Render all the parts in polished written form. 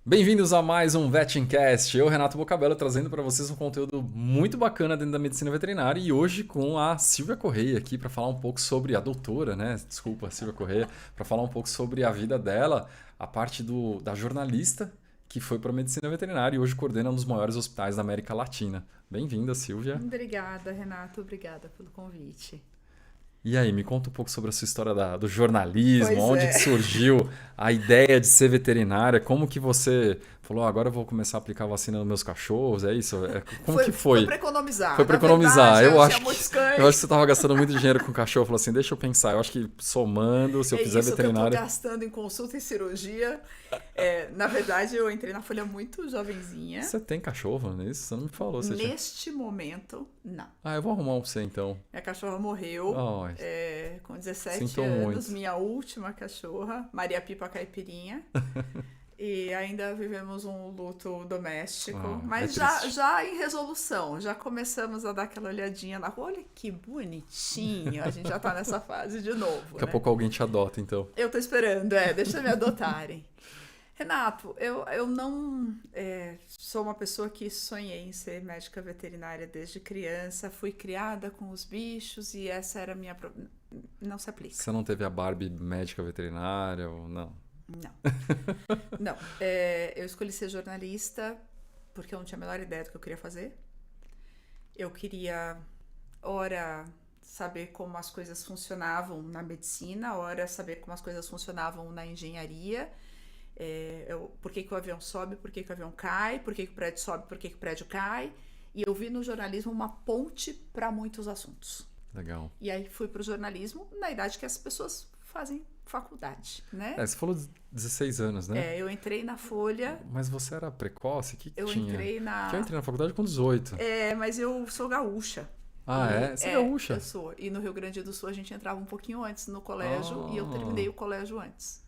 Bem-vindos a mais um Vetencast. Eu, Renato Bocabello, trazendo para vocês um conteúdo muito bacana dentro da medicina veterinária e hoje com a Silvia Correia aqui para falar um pouco sobre a doutora, né? Desculpa, Silvia Correia, para falar um pouco sobre a vida dela, a parte da jornalista que foi para a medicina veterinária e hoje coordena um dos maiores hospitais da América Latina. Bem-vinda, Silvia. Obrigada, Renato. Obrigada pelo convite. E aí, me conta um pouco sobre a sua história do jornalismo, Pois onde é. que surgiu a ideia de ser veterinária, como que você falou, agora eu vou começar a aplicar vacina nos meus cachorros, é isso? Como que foi? Foi para economizar. Foi para Na economizar. verdade, Eu acho tinha que, muitos eu acho cães. que você estava gastando muito dinheiro com cachorro, falou assim, deixa eu pensar, eu acho que somando, se eu É fizer isso que eu veterinária... estou gastando em consulta e cirurgia. Na verdade, eu entrei na Folha muito jovenzinha. Você tem cachorro nisso? Você não me falou. Você tinha... Neste momento, não. Ah, eu vou arrumar um pra você então. Minha cachorra morreu Ai, com 17 sinto anos. muito. Minha última cachorra, Maria Pipa Caipirinha. E ainda vivemos um luto doméstico, Ah, mas é triste. já em resolução, já começamos a dar aquela olhadinha na rua. Olha que bonitinho, a gente já tá nessa fase de novo, Daqui a né? pouco alguém te adota, então. Eu tô esperando, deixa me adotarem. Renato, eu não sou uma pessoa que sonhei em ser médica veterinária desde criança, fui criada com os bichos e essa era a minha... Não se aplica. Você não teve a Barbie médica veterinária ou não? Não. Não. Eu escolhi ser jornalista porque eu não tinha a menor ideia do que eu queria fazer. Eu queria, ora, saber como as coisas funcionavam na medicina, ora, saber como as coisas funcionavam na engenharia. Por que o avião sobe, por que o avião cai, por que o prédio sobe, por que o prédio cai. E eu vi no jornalismo uma ponte para muitos assuntos. Legal. E aí fui para o jornalismo na idade que as pessoas fazem faculdade, né? Você falou 16 anos, né? Eu entrei na Folha. Mas você era precoce? O que Eu tinha? entrei na... Porque eu entrei na faculdade com 18. Mas eu sou gaúcha. Ah, é? Você é gaúcha? Eu sou. E no Rio Grande do Sul a gente entrava um pouquinho antes no colégio e eu terminei o colégio antes.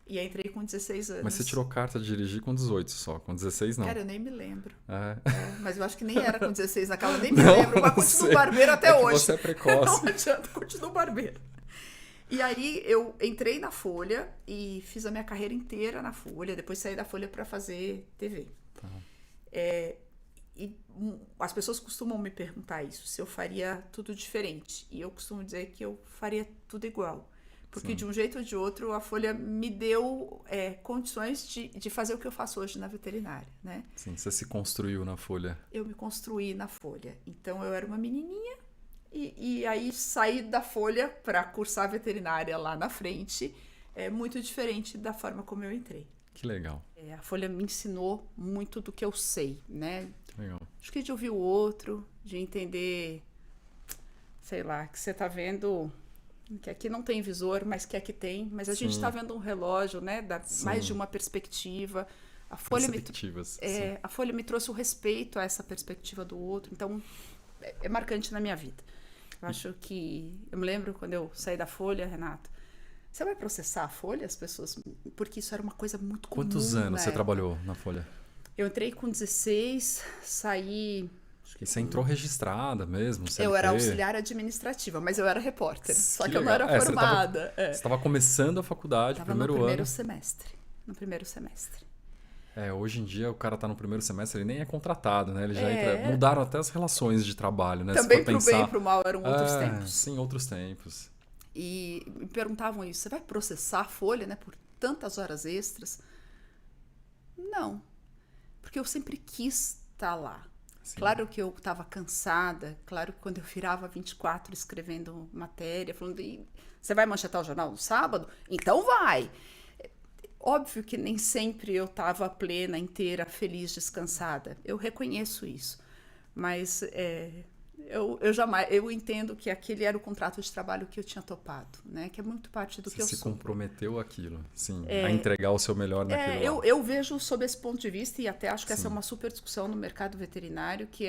E aí entrei com 16 anos. Mas você tirou carta de dirigir com 18 só, com 16 não. Cara, eu nem me lembro. É. Mas eu acho que nem era com 16 naquela, nem me Não, lembro. Mas não continuo sei. barbeiro até É que hoje. você é precoce. Não adianta, continuo barbeiro. E aí eu entrei na Folha e fiz a minha carreira inteira na Folha. Depois saí da Folha para fazer TV. Tá. E as pessoas costumam me perguntar isso, se eu faria tudo diferente. E eu costumo dizer que eu faria tudo igual. Porque Sim. de um jeito ou de outro, a Folha me deu condições de fazer o que eu faço hoje na veterinária, né? Sim, você se construiu na Folha. Eu me construí na Folha. Então, eu era uma menininha e aí saí da Folha para cursar veterinária lá na frente. É muito diferente da forma como eu entrei. Que legal. A Folha me ensinou muito do que eu sei, né? Que legal. Acho que de ouvir o outro, de entender, sei lá, que você tá vendo que aqui não tem visor, mas que aqui tem. Mas a gente tá vendo um relógio, né? Mais de uma perspectiva. A Folha Perspectivas. a Folha me trouxe o respeito a essa perspectiva do outro. Então, é marcante na minha vida. Eu acho que... Eu me lembro quando eu saí da Folha, Renato. Você vai processar a Folha, as pessoas? Porque isso era uma coisa muito comum. Quantos anos você trabalhou na Folha? Eu entrei com 16, saí... E você entrou registrada mesmo, CLT. Eu era auxiliar administrativa, mas eu era repórter. Só que eu não legal. era formada. Você estava começando a faculdade, Estava primeiro no primeiro ano. semestre. No primeiro semestre. Hoje em dia o cara tá no primeiro semestre, ele nem é contratado, né? Ele já entra... Mudaram até as relações de trabalho, né? Também Se for pro pensar... bem e pro mal eram outros tempos. Sim, outros tempos. E me perguntavam isso, você vai processar a Folha, né, por tantas horas extras? Não, porque eu sempre quis estar lá. Sim. Claro que eu estava cansada, claro que quando eu virava 24 escrevendo matéria, falando, você vai manchetar o jornal no sábado? Então vai! Óbvio que nem sempre eu estava plena, inteira, feliz, descansada. Eu reconheço isso. Mas eu entendo que aquele era o contrato de trabalho que eu tinha topado, né? Que é muito parte do que eu Você se sou. comprometeu àquilo, sim, a entregar o seu melhor naquilo lá. Eu vejo sob esse ponto de vista, e até acho que essa é uma super discussão no mercado veterinário, que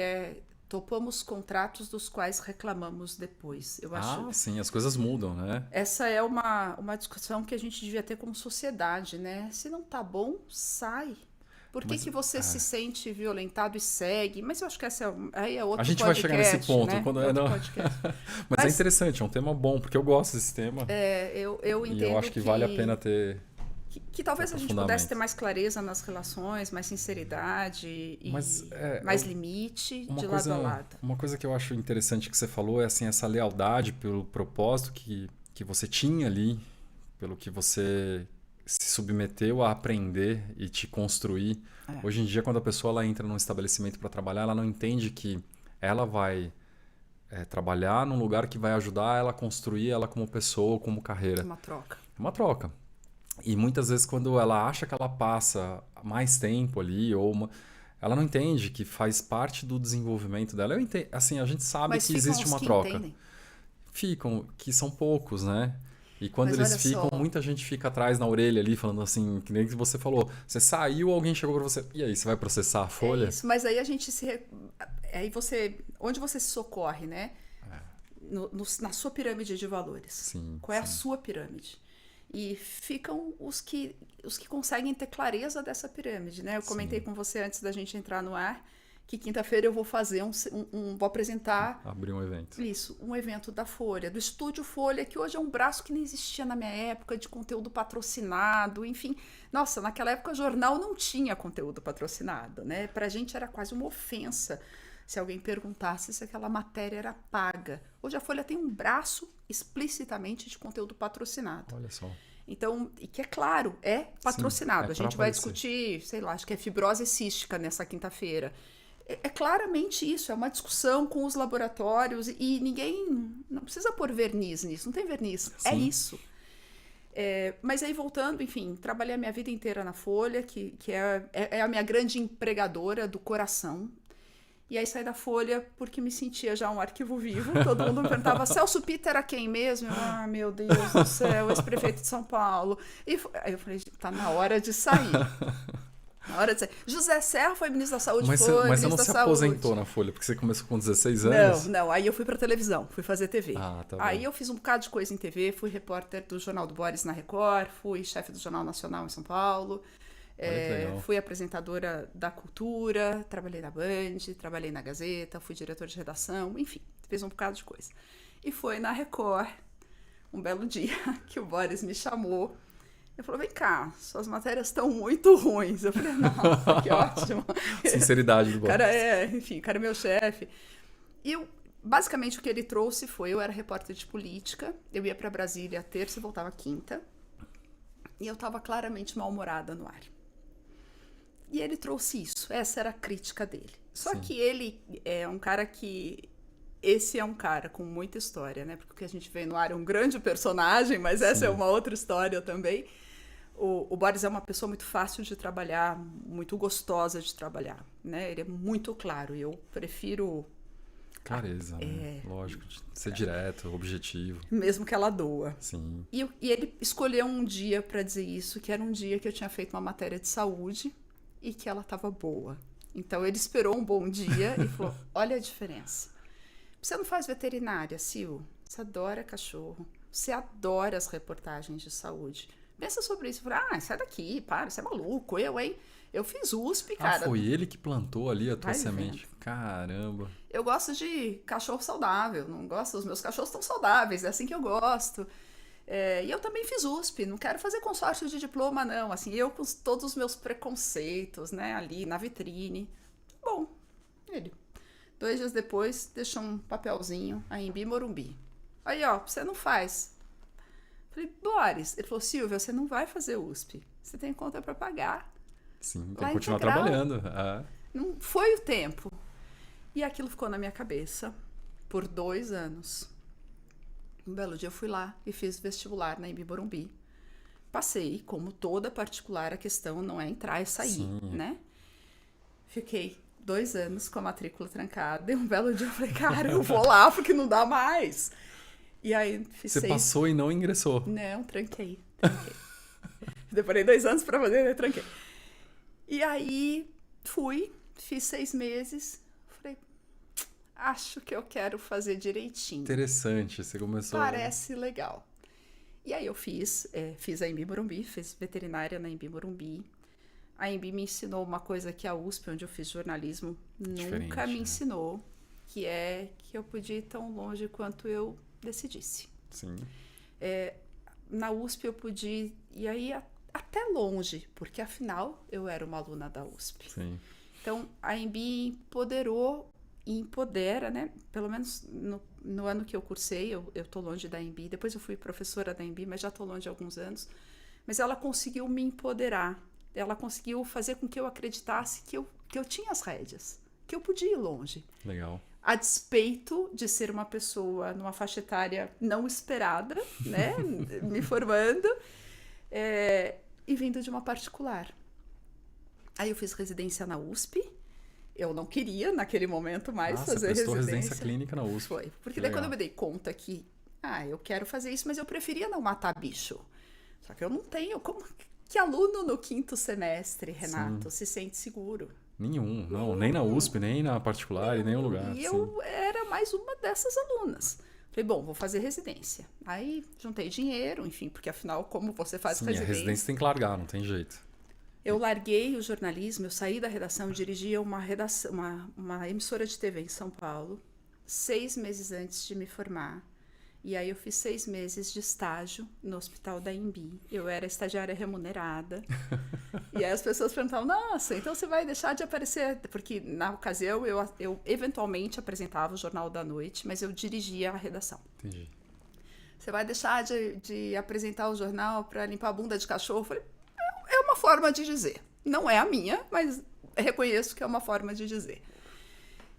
topamos contratos dos quais reclamamos depois. Eu acho, Sim, as coisas mudam, né? essa é uma discussão que a gente devia ter como sociedade, né? Se não tá bom, sai. Por que você se sente violentado e segue? Mas eu acho que aí é outro podcast. A gente vai chegar nesse ponto. Né? Mas é interessante, é um tema bom, porque eu gosto desse tema. Eu entendo e eu acho que vale a pena ter Que talvez a gente pudesse ter mais clareza nas relações, mais sinceridade e mais limite de lado a lado. Uma coisa que eu acho interessante que você falou é assim, essa lealdade pelo propósito que você tinha ali, pelo que você se submeteu a aprender e te construir. Hoje em dia, quando a pessoa ela entra num estabelecimento para trabalhar, ela não entende que ela vai trabalhar num lugar que vai ajudar ela a construir ela como pessoa, como carreira. É uma troca. É uma troca. E muitas vezes quando ela acha que ela passa mais tempo ali, ela não entende que faz parte do desenvolvimento dela. Eu entendo, assim, a gente sabe que existe uma troca. Entendem. Ficam, que são poucos, né? E quando eles ficam, muita gente fica atrás na orelha ali, falando assim, que nem que você falou. Você saiu, alguém chegou pra você, e aí, você vai processar a folha? É isso, mas aí a gente onde você se socorre, né? Na sua pirâmide de valores. Sim, Qual é a sua pirâmide? E ficam os que conseguem ter clareza dessa pirâmide, né? Eu comentei com você antes da gente entrar no ar que quinta-feira eu vou fazer vou apresentar... Abrir um evento. Isso, um evento da Folha, do Estúdio Folha, que hoje é um braço que nem existia na minha época, de conteúdo patrocinado, enfim. Nossa, naquela época o jornal não tinha conteúdo patrocinado, né? Pra gente era quase uma ofensa se alguém perguntasse se aquela matéria era paga. Hoje a Folha tem um braço explicitamente de conteúdo patrocinado. Olha só. Então, e que é claro, é patrocinado. Sim, a gente vai discutir, sei lá, acho que é fibrose cística nessa quinta-feira. É claramente isso, é uma discussão com os laboratórios e ninguém, não precisa pôr verniz nisso, não tem verniz, é isso. Mas aí voltando, enfim, trabalhei a minha vida inteira na Folha, que é a minha grande empregadora do coração. E aí saí da Folha porque me sentia já um arquivo vivo. Todo mundo me perguntava, Celso Pitta era quem mesmo? Ah, meu Deus do céu, ex-prefeito de São Paulo. Aí eu falei, tá na hora de sair. Na hora de sair. José Serra foi ministro da Saúde, mas você não se aposentou na Folha, porque você começou com 16 anos? Não. Aí eu fui pra televisão, fui fazer TV. Tá aí bom. eu fiz um bocado de coisa em TV, fui repórter do Jornal do Boris na Record, fui chefe do Jornal Nacional em São Paulo. Fui apresentadora da Cultura, trabalhei na Band, trabalhei na Gazeta, fui diretor de redação, enfim, fiz um bocado de coisa. E foi na Record, um belo dia, que o Boris me chamou. Ele falou, vem cá, suas matérias estão muito ruins. Eu falei, nossa, que ótimo. Sinceridade do Boris. O cara é meu chefe. E basicamente o que ele trouxe foi, eu era repórter de política, eu ia para Brasília terça e voltava quinta, e eu estava claramente mal-humorada no ar. E ele trouxe isso, essa era a crítica dele. Só que ele é um cara esse é um cara com muita história, né? Porque o que a gente vê no ar é um grande personagem, mas essa é uma outra história também. O Boris é uma pessoa muito fácil de trabalhar, muito gostosa de trabalhar, né? Ele é muito claro, eu prefiro... Clareza, né? Lógico, ser direto, objetivo. Mesmo que ela doa. Sim. E ele escolheu um dia para dizer isso, que era um dia que eu tinha feito uma matéria de saúde e que ela estava boa. Então ele esperou um bom dia e falou, olha a diferença. Você não faz veterinária, Sil? Você adora cachorro. Você adora as reportagens de saúde. Pensa sobre isso. Eu falei, sai daqui, para, você é maluco. Hein? Eu fiz USP, cara. Foi ele que plantou ali a tua semente. Caramba. Eu gosto de cachorro saudável. Não gosto, os meus cachorros estão saudáveis. É assim que eu gosto. E eu também fiz USP. Não quero fazer consórcio de diploma, não. Assim, eu com todos os meus preconceitos, né? Ali na vitrine. Bom, ele... 2 dias depois, deixou um papelzinho, a Embi Morumbi. Aí, você não faz. Falei, Boris. Ele falou, Silvia, você não vai fazer USP. Você tem conta para pagar. Sim, tem que continuar trabalhando. Não foi o tempo. E aquilo ficou na minha cabeça por 2 anos. Um belo dia eu fui lá e fiz vestibular na Embi Morumbi. Passei, como toda particular, a questão não é entrar e sair, né? Fiquei 2 anos com a matrícula trancada. E um belo dia eu falei, cara, eu vou lá porque não dá mais. E aí fiz Você passou e não ingressou? Não, tranquei. Demorei 2 anos pra fazer, né? Tranquei. E aí fiz 6 meses. Falei, acho que eu quero fazer direitinho. Interessante, você começou... Parece legal. E aí eu fiz a Embi Morumbi, fiz veterinária na Embi Morumbi. A Embi me ensinou uma coisa que a USP, onde eu fiz jornalismo, nunca me ensinou, que é que eu podia ir tão longe quanto eu decidisse. Sim. Na USP eu podia... E aí até longe, porque afinal eu era uma aluna da USP. Sim. Então, a EMB empoderou e empodera, né? Pelo menos no ano que eu cursei, eu tô longe da EMB. Depois eu fui professora da EMB, mas já tô longe há alguns anos. Mas ela conseguiu me empoderar. Ela conseguiu fazer com que eu acreditasse que eu tinha as rédeas, que eu podia ir longe. Legal. A despeito de ser uma pessoa numa faixa etária não esperada, né? Me formando, e vindo de uma particular. Aí eu fiz residência na USP. Eu não queria, naquele momento, mais fazer você prestou residência. residência clínica na USP. Foi. Porque daí quando eu me dei conta que, eu quero fazer isso, mas eu preferia não matar bicho. Só que eu não tenho. Que aluno no 5º semestre, Renato, se sente seguro? Nenhum, não. Nem na USP, nem na particular, em nenhum lugar. E eu era mais uma dessas alunas. Falei, bom, vou fazer residência. Aí juntei dinheiro, enfim, porque afinal, como você faz residência? A residência tem que largar, não tem jeito. Eu larguei o jornalismo, eu saí da redação, dirigia uma emissora de TV em São Paulo, 6 meses antes de me formar. E aí eu fiz 6 meses de estágio no hospital da EMB. Eu era estagiária remunerada. E aí as pessoas perguntavam, nossa, então você vai deixar de aparecer? Porque na ocasião eu eventualmente apresentava o Jornal da Noite, mas eu dirigia a redação. Entendi. Você vai deixar de apresentar o jornal para limpar a bunda de cachorro? Eu falei, é uma forma de dizer. Não é a minha, mas reconheço que é uma forma de dizer.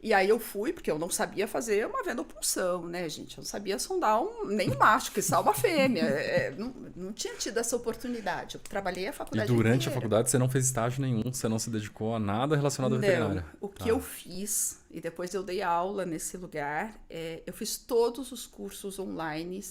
E aí eu fui, porque eu não sabia fazer uma vendopunção, né, gente? Eu não sabia sondar nem um macho, que só uma fêmea. Não tinha tido essa oportunidade. Eu trabalhei a faculdade E durante inteira. a faculdade você não fez estágio nenhum, você não se dedicou a nada relacionado à veterinária? O que eu fiz, e depois eu dei aula nesse lugar, eu fiz todos os cursos online,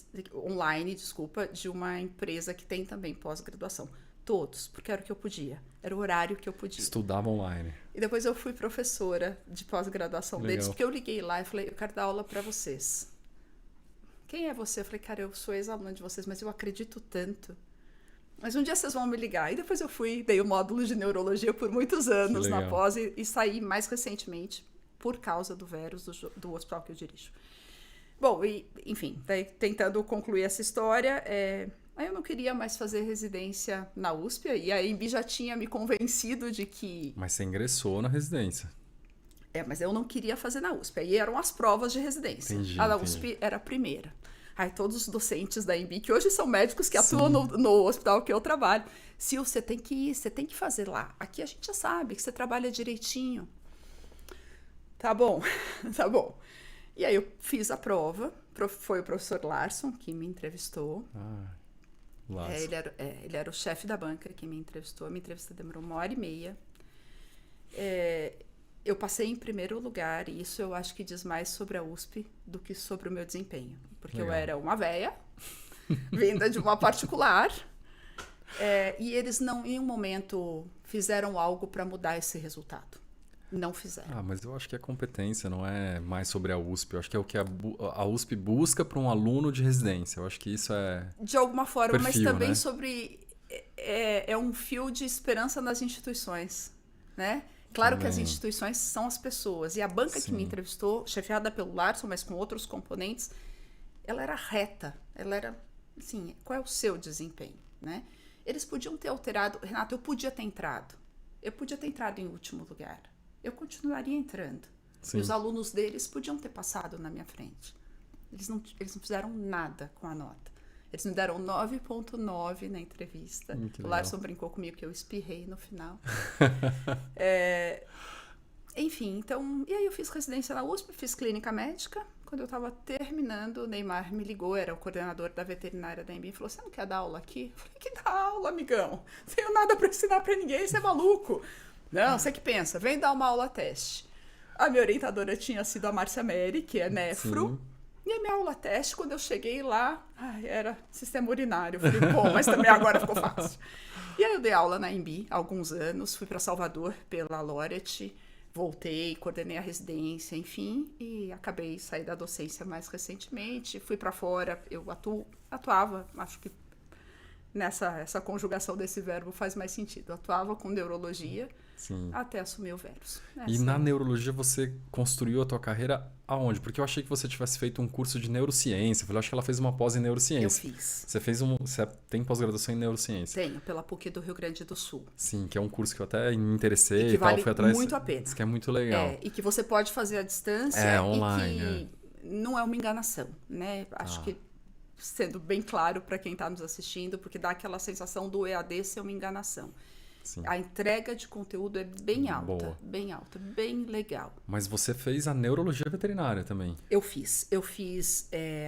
de uma empresa que tem também pós-graduação. Todos, porque era o que eu podia. Era o horário que eu podia. Estudava online. E depois eu fui professora de pós-graduação Legal. deles, porque eu liguei lá e falei, eu quero dar aula para vocês. Quem é você? Eu falei, cara, eu sou ex-aluna de vocês, mas eu acredito tanto. Mas um dia vocês vão me ligar. E depois eu dei o módulo de neurologia por muitos anos na pós e saí mais recentemente por causa do Veros, do hospital que eu dirijo. Bom, enfim, daí, tentando concluir essa história, aí eu não queria mais fazer residência na USP, e a EMB já tinha me convencido de que... Mas você ingressou na residência. Mas eu não queria fazer na USP. Aí eram as provas de residência. Entendi, a da USP era a primeira. Aí todos os docentes da EMB, que hoje são médicos que atuam no hospital que eu trabalho. Sil, você tem que ir, você tem que fazer lá. Aqui a gente já sabe que você trabalha direitinho. Tá bom, tá bom. E aí eu fiz a prova. Foi o professor Larson que me entrevistou. Ele era o chefe da banca que me entrevistou. A minha entrevista demorou 1h30. Eu passei em primeiro lugar, e isso eu acho que diz mais sobre a USP do que sobre o meu desempenho. Porque Legal. Eu era uma véia, vinda de uma particular, e eles não, em um momento, fizeram algo para mudar esse resultado. Não fizeram. Mas eu acho que a competência não é mais sobre a USP. Eu acho que é o que a USP busca para um aluno de residência. Eu acho que isso é de alguma forma, perfil, mas também né? sobre... É um fio de esperança nas instituições, né? Claro que as instituições são as pessoas. E a banca que me entrevistou, chefiada pelo Larson, mas com outros componentes, ela era reta. Ela era, assim, qual é o seu desempenho, né? Eles podiam ter alterado... Renato, eu podia ter entrado. Eu podia ter entrado em último lugar. Eu continuaria entrando. Sim. E os alunos deles podiam ter passado na minha frente. Eles não fizeram nada com a nota. Eles me deram 9.9 na entrevista. O Larson brincou comigo que eu espirrei no final. Enfim, então... E aí eu fiz residência na USP, fiz clínica médica. Quando eu estava terminando, o Neymar me ligou, era o coordenador da veterinária da EMB, e falou, você não quer dar aula aqui? Eu falei, que dá aula, amigão? Não tenho nada para ensinar para ninguém, você é maluco. Não, você que pensa, vem dar uma aula teste. A minha orientadora tinha sido a Márcia Meri, que é nefro. Sim. E a minha aula teste, quando eu cheguei lá, era sistema urinário. Eu falei, bom, mas também agora ficou fácil. E aí eu dei aula na EMB há alguns anos, fui para Salvador pela Loret, voltei, coordenei a residência, enfim, e acabei sair da docência mais recentemente, fui para fora, eu atuava, acho que essa conjugação desse verbo faz mais sentido. Eu atuava com neurologia. Sim. até assumir o Verus. E na neurologia você construiu a tua carreira aonde? Porque eu achei que você tivesse feito um curso de neurociência. Eu acho que ela fez uma pós em neurociência. Eu fiz. Você tem pós-graduação em neurociência. Tenho, pela PUC do Rio Grande do Sul. Sim, que é um curso que eu até me interessei E que e tal, vale fui atrás. muito a pena. Isso que é muito legal. E que você pode fazer à distância online. e que não é uma enganação, né? Acho que sendo bem claro para quem está nos assistindo, porque dá aquela sensação do EAD ser uma enganação. Sim. A entrega de conteúdo é bem alta, Boa. bem legal. Mas você fez a neurologia veterinária também. Eu fiz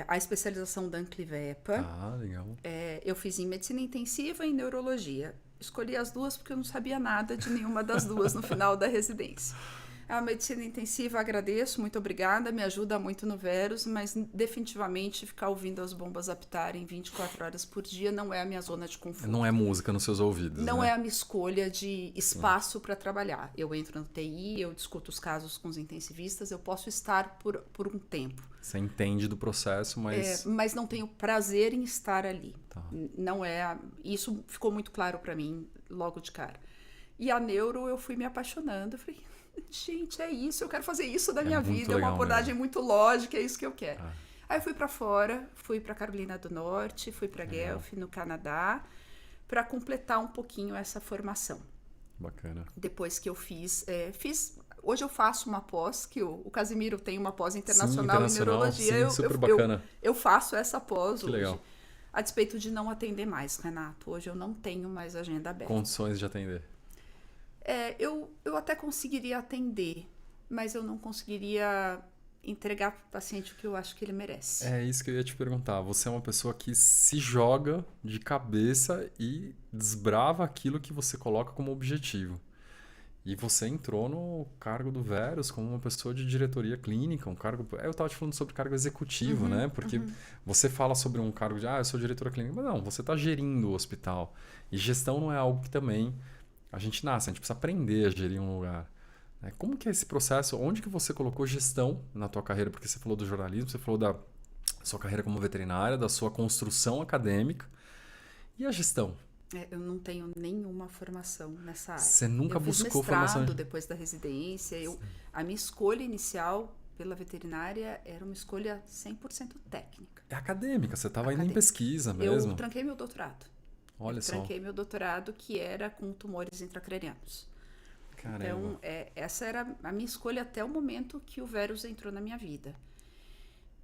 a especialização da Anclivepa. Legal. Eu fiz em medicina intensiva e em neurologia. Escolhi as duas porque eu não sabia nada de nenhuma das duas no final da residência. A medicina intensiva, agradeço, muito obrigada, me ajuda muito no Verus, mas definitivamente ficar ouvindo as bombas apitarem 24 horas por dia não é a minha zona de conforto. Não é música nos seus ouvidos, Não né? é a minha escolha de espaço para trabalhar. Eu entro no TI, eu discuto os casos com os intensivistas, eu posso estar por um tempo. Você entende do processo, mas... Mas não tenho prazer em estar ali. Tá. Não é... Isso ficou muito claro para mim logo de cara. E a neuro eu fui me apaixonando, eu falei... Gente, é isso, eu quero fazer isso da minha vida, é uma abordagem muito lógica, é isso que eu quero. Aí eu fui para fora, fui para Carolina do Norte, fui para Guelph, no Canadá, para completar um pouquinho essa formação. Bacana. Depois que eu fiz... Hoje eu faço uma pós, que o Casimiro tem uma pós internacional em neurologia. Sim, super bacana. Eu faço essa pós que hoje. Legal. A despeito de não atender mais, Renato. Hoje eu não tenho mais agenda aberta. Condições de atender. Eu até conseguiria atender, mas eu não conseguiria entregar para o paciente o que eu acho que ele merece. É isso que eu ia te perguntar. Você é uma pessoa que se joga de cabeça e desbrava aquilo que você coloca como objetivo. E você entrou no cargo do Verus como uma pessoa de diretoria clínica, um cargo... Eu estava te falando sobre cargo executivo, né? Porque você fala sobre um cargo de, eu sou diretora clínica, mas não, você está gerindo o hospital. E gestão não é algo que também... A gente nasce, a gente precisa aprender a gerir um lugar. Como que é esse processo? Onde que você colocou gestão na tua carreira? Porque você falou do jornalismo, você falou da sua carreira como veterinária, da sua construção acadêmica. E a gestão? Eu não tenho nenhuma formação nessa área. Você nunca buscou formação? Formação? Depois da residência. A minha escolha inicial pela veterinária era uma escolha 100% técnica. É acadêmica, você estava indo em pesquisa mesmo. Eu tranquei meu doutorado. Tranquei meu doutorado, que era com tumores intracranianos. Caramba. Então, essa era a minha escolha até o momento que o Verus entrou na minha vida.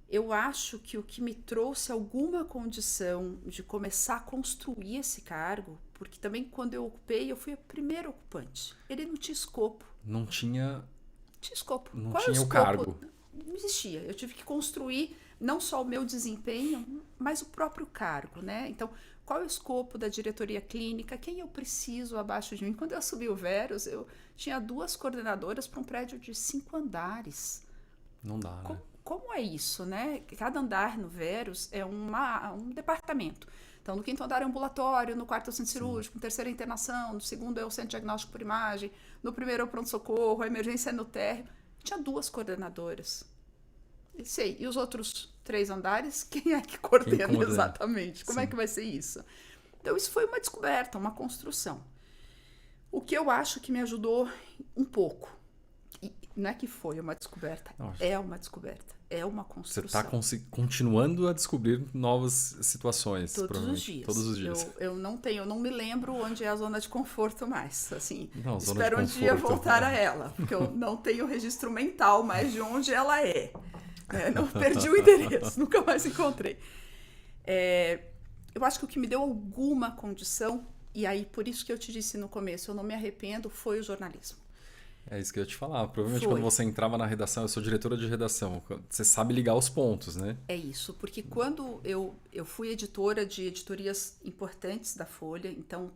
Eu acho que o que me trouxe alguma condição de começar a construir esse cargo, porque também quando eu ocupei, eu fui a primeira ocupante. Ele não tinha escopo. Não tinha... Tinha escopo. Não Qual tinha o cargo. Não existia. Eu tive que construir não só o meu desempenho, mas o próprio cargo, né? Então, qual é o escopo da diretoria clínica? Quem eu preciso abaixo de mim? Quando eu assumi o Verus, eu tinha 2 coordenadoras para um prédio de 5 andares. Não dá, né? Como é isso, né? Cada andar no Verus é um departamento. Então, no 5º andar é ambulatório, no 4º é o centro cirúrgico, no 3º é internação, no 2º é o centro diagnóstico por imagem, no 1º é o pronto-socorro, a emergência é no térreo. Tinha 2 coordenadoras. E os outros 3 andares, quem é que coordena exatamente? Como é que vai ser isso? Então, isso foi uma descoberta, uma construção. O que eu acho que me ajudou um pouco, e não é que foi uma descoberta, é uma descoberta, é uma construção. Você está continuando a descobrir novas situações. Todos os dias. Todos os dias. Eu não me lembro onde é a zona de conforto mais. Assim, não, espero um dia voltar a ela, porque eu não tenho registro mental mais de onde ela é. Não perdi o endereço, nunca mais encontrei. Eu acho que o que me deu alguma condição, e aí por isso que eu te disse no começo, eu não me arrependo, foi o jornalismo. É isso que eu ia te falar. Provavelmente quando você entrava na redação, eu sou diretora de redação, você sabe ligar os pontos, né? É isso, porque quando eu fui editora de editorias importantes da Folha, então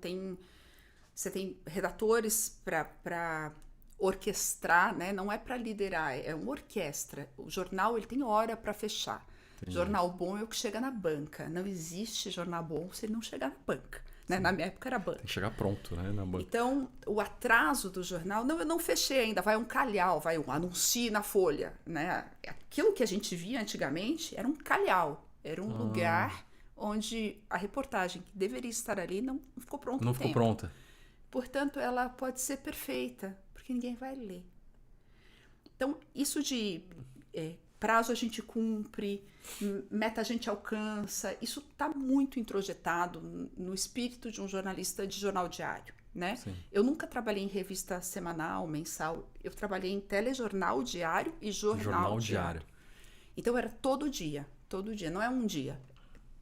você tem redatores para orquestrar, né? Não é para liderar, é uma orquestra. O jornal ele tem hora para fechar. Entendi. Jornal bom é o que chega na banca. Não existe jornal bom se ele não chegar na banca. Né? Na minha época era banca. Tem que chegar pronto, né? Na banca. Então, o atraso do jornal, eu não fechei ainda, vai um calhau, vai um anuncie na Folha. Né? Aquilo que a gente via antigamente era um calhau, era um lugar onde a reportagem que deveria estar ali não ficou pronta. Não ficou pronta. Portanto, ela pode ser perfeita, porque ninguém vai ler. Então, isso de prazo a gente cumpre, meta a gente alcança, isso está muito introjetado no espírito de um jornalista de jornal diário, né? Sim. Eu nunca trabalhei em revista semanal, mensal, eu trabalhei em telejornal diário e jornal diário. Então era todo dia, não é um dia,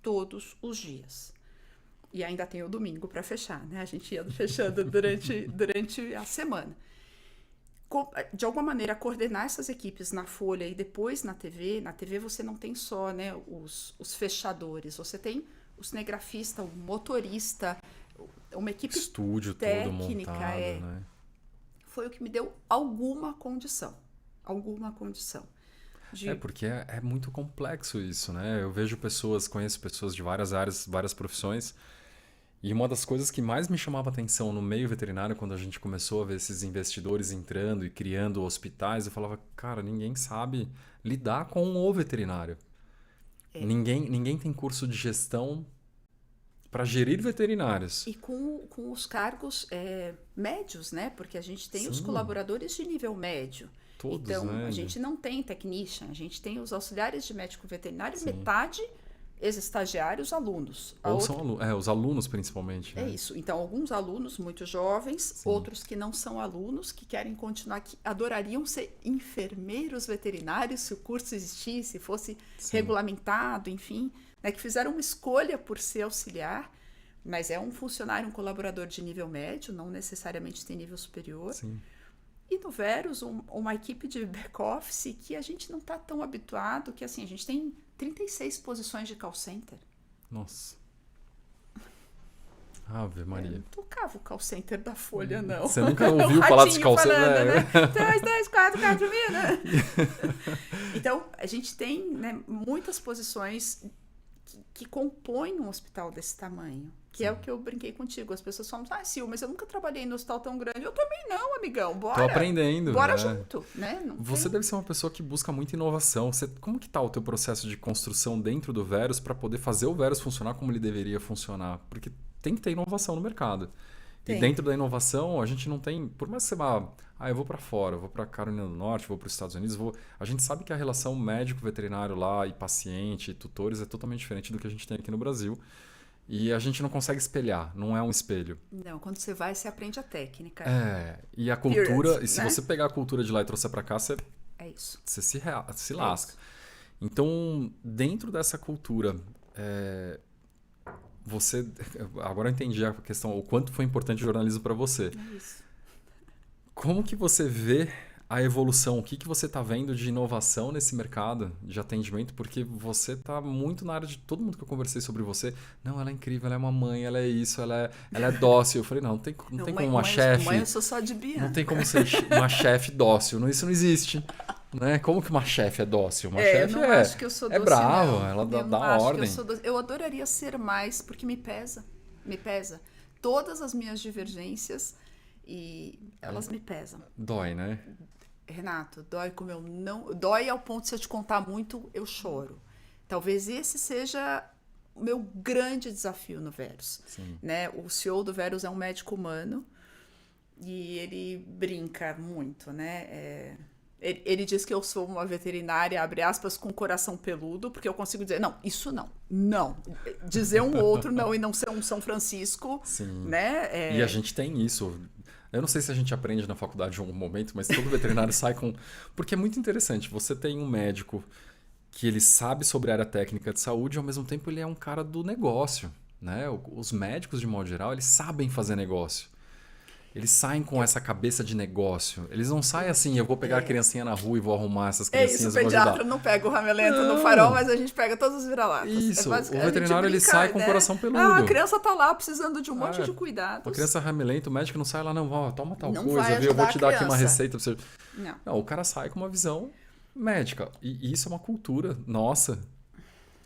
todos os dias. E ainda tem o domingo para fechar, né? A gente ia fechando durante a semana. De alguma maneira, coordenar essas equipes na Folha e depois na TV. Na TV você não tem só, né, os fechadores, você tem o cinegrafista, o motorista, uma equipe estúdio técnica. Todo montado, né? Foi o que me deu alguma condição. Porque é muito complexo isso, né? Eu conheço pessoas de várias áreas, várias profissões. E uma das coisas que mais me chamava atenção no meio veterinário, quando a gente começou a ver esses investidores entrando e criando hospitais, eu falava, cara, ninguém sabe lidar com o veterinário. Ninguém tem curso de gestão para gerir veterinários. E com os cargos médios, né? Porque a gente tem Sim. os colaboradores de nível médio. Todos, então, né? a gente não tem technician, a gente tem os auxiliares de médico veterinário, Sim. metade ex-estagiários, alunos. São os alunos principalmente. É né? isso. Então, alguns alunos muito jovens, Sim. outros que não são alunos, que querem continuar, que adorariam ser enfermeiros veterinários se o curso existisse, fosse Sim. regulamentado, enfim, né, que fizeram uma escolha por ser auxiliar, mas é um funcionário, um colaborador de nível médio, não necessariamente tem nível superior. Sim. E no Verus, uma equipe de back-office que a gente não está tão habituado, que assim, a gente tem 36 posições de call center. Nossa. Ave Maria. Eu não tocava o call center da Folha, não. Você nunca ouviu falar dos call center? Né? 3, 2, 4, 4 mil, né? Então, a gente tem, né, muitas posições que compõem um hospital desse tamanho. Que é o que eu brinquei contigo. As pessoas falam, Sil, mas eu nunca trabalhei no hospital tão grande. Eu também não, amigão. Bora. Tô aprendendo. Bora né? junto, né? Você deve ser uma pessoa que busca muita inovação. Como que tá o teu processo de construção dentro do Verus para poder fazer o Verus funcionar como ele deveria funcionar? Porque tem que ter inovação no mercado. Tem. E dentro da inovação, a gente não tem... Por mais que você vá... eu vou para fora, eu vou para Carolina do Norte, vou para os Estados Unidos, a gente sabe que a relação médico-veterinário lá e paciente e tutores é totalmente diferente do que a gente tem aqui no Brasil. E a gente não consegue espelhar, não é um espelho. Não, quando você vai, você aprende a técnica. E a cultura... Period, e se né? você pegar a cultura de lá e trouxer para cá, você se lasca. Então, dentro dessa cultura... Você... Agora eu entendi a questão, o quanto foi importante o jornalismo para você. É isso. Como que você vê a evolução? O que você está vendo de inovação nesse mercado de atendimento? Porque você está muito na área de... Todo mundo que eu conversei sobre você, não, ela é incrível, ela é uma mãe, ela é isso, ela é dócil. Eu falei, não tem como uma chefe... Mãe, eu sou só de Bia. Não tem como ser uma chefe dócil, isso não existe. Né? Como que uma chefe é dócil? Uma chefe eu não acho que eu sou doce, brava, não. ela Eu dá acho ordem. Que eu sou doce. Eu adoraria ser mais, porque me pesa. Todas as minhas divergências, e elas me pesam. Dói, né? Renato, dói como eu não... Dói ao ponto de se eu te contar muito, eu choro. Talvez esse seja o meu grande desafio no Verus. Sim. Né? O CEO do Verus é um médico humano e ele brinca muito, né? Ele diz que eu sou uma veterinária, abre aspas, com coração peludo, porque eu consigo dizer, não, isso não, não. Dizer um outro não e não ser um São Francisco, Sim. Né? E a gente tem isso. Eu não sei se a gente aprende na faculdade em algum momento, mas todo veterinário sai com... Porque é muito interessante, você tem um médico que ele sabe sobre a área técnica de saúde e ao mesmo tempo ele é um cara do negócio, né? Os médicos, de modo geral, eles sabem fazer negócio. Eles saem com essa cabeça de negócio. Eles não saem assim, eu vou pegar a criancinha na rua e vou arrumar essas criancinhas. O pediatra não pega o ramelento no farol, mas a gente pega todos os vira-latas. Isso, o veterinário ele sai com o coração peludo. A criança tá lá precisando de um monte de cuidados. A criança ramelenta, o médico não sai lá, não, toma tal não coisa, eu vou te dar aqui uma receita pra você. Não, o cara sai com uma visão médica. E isso é uma cultura nossa.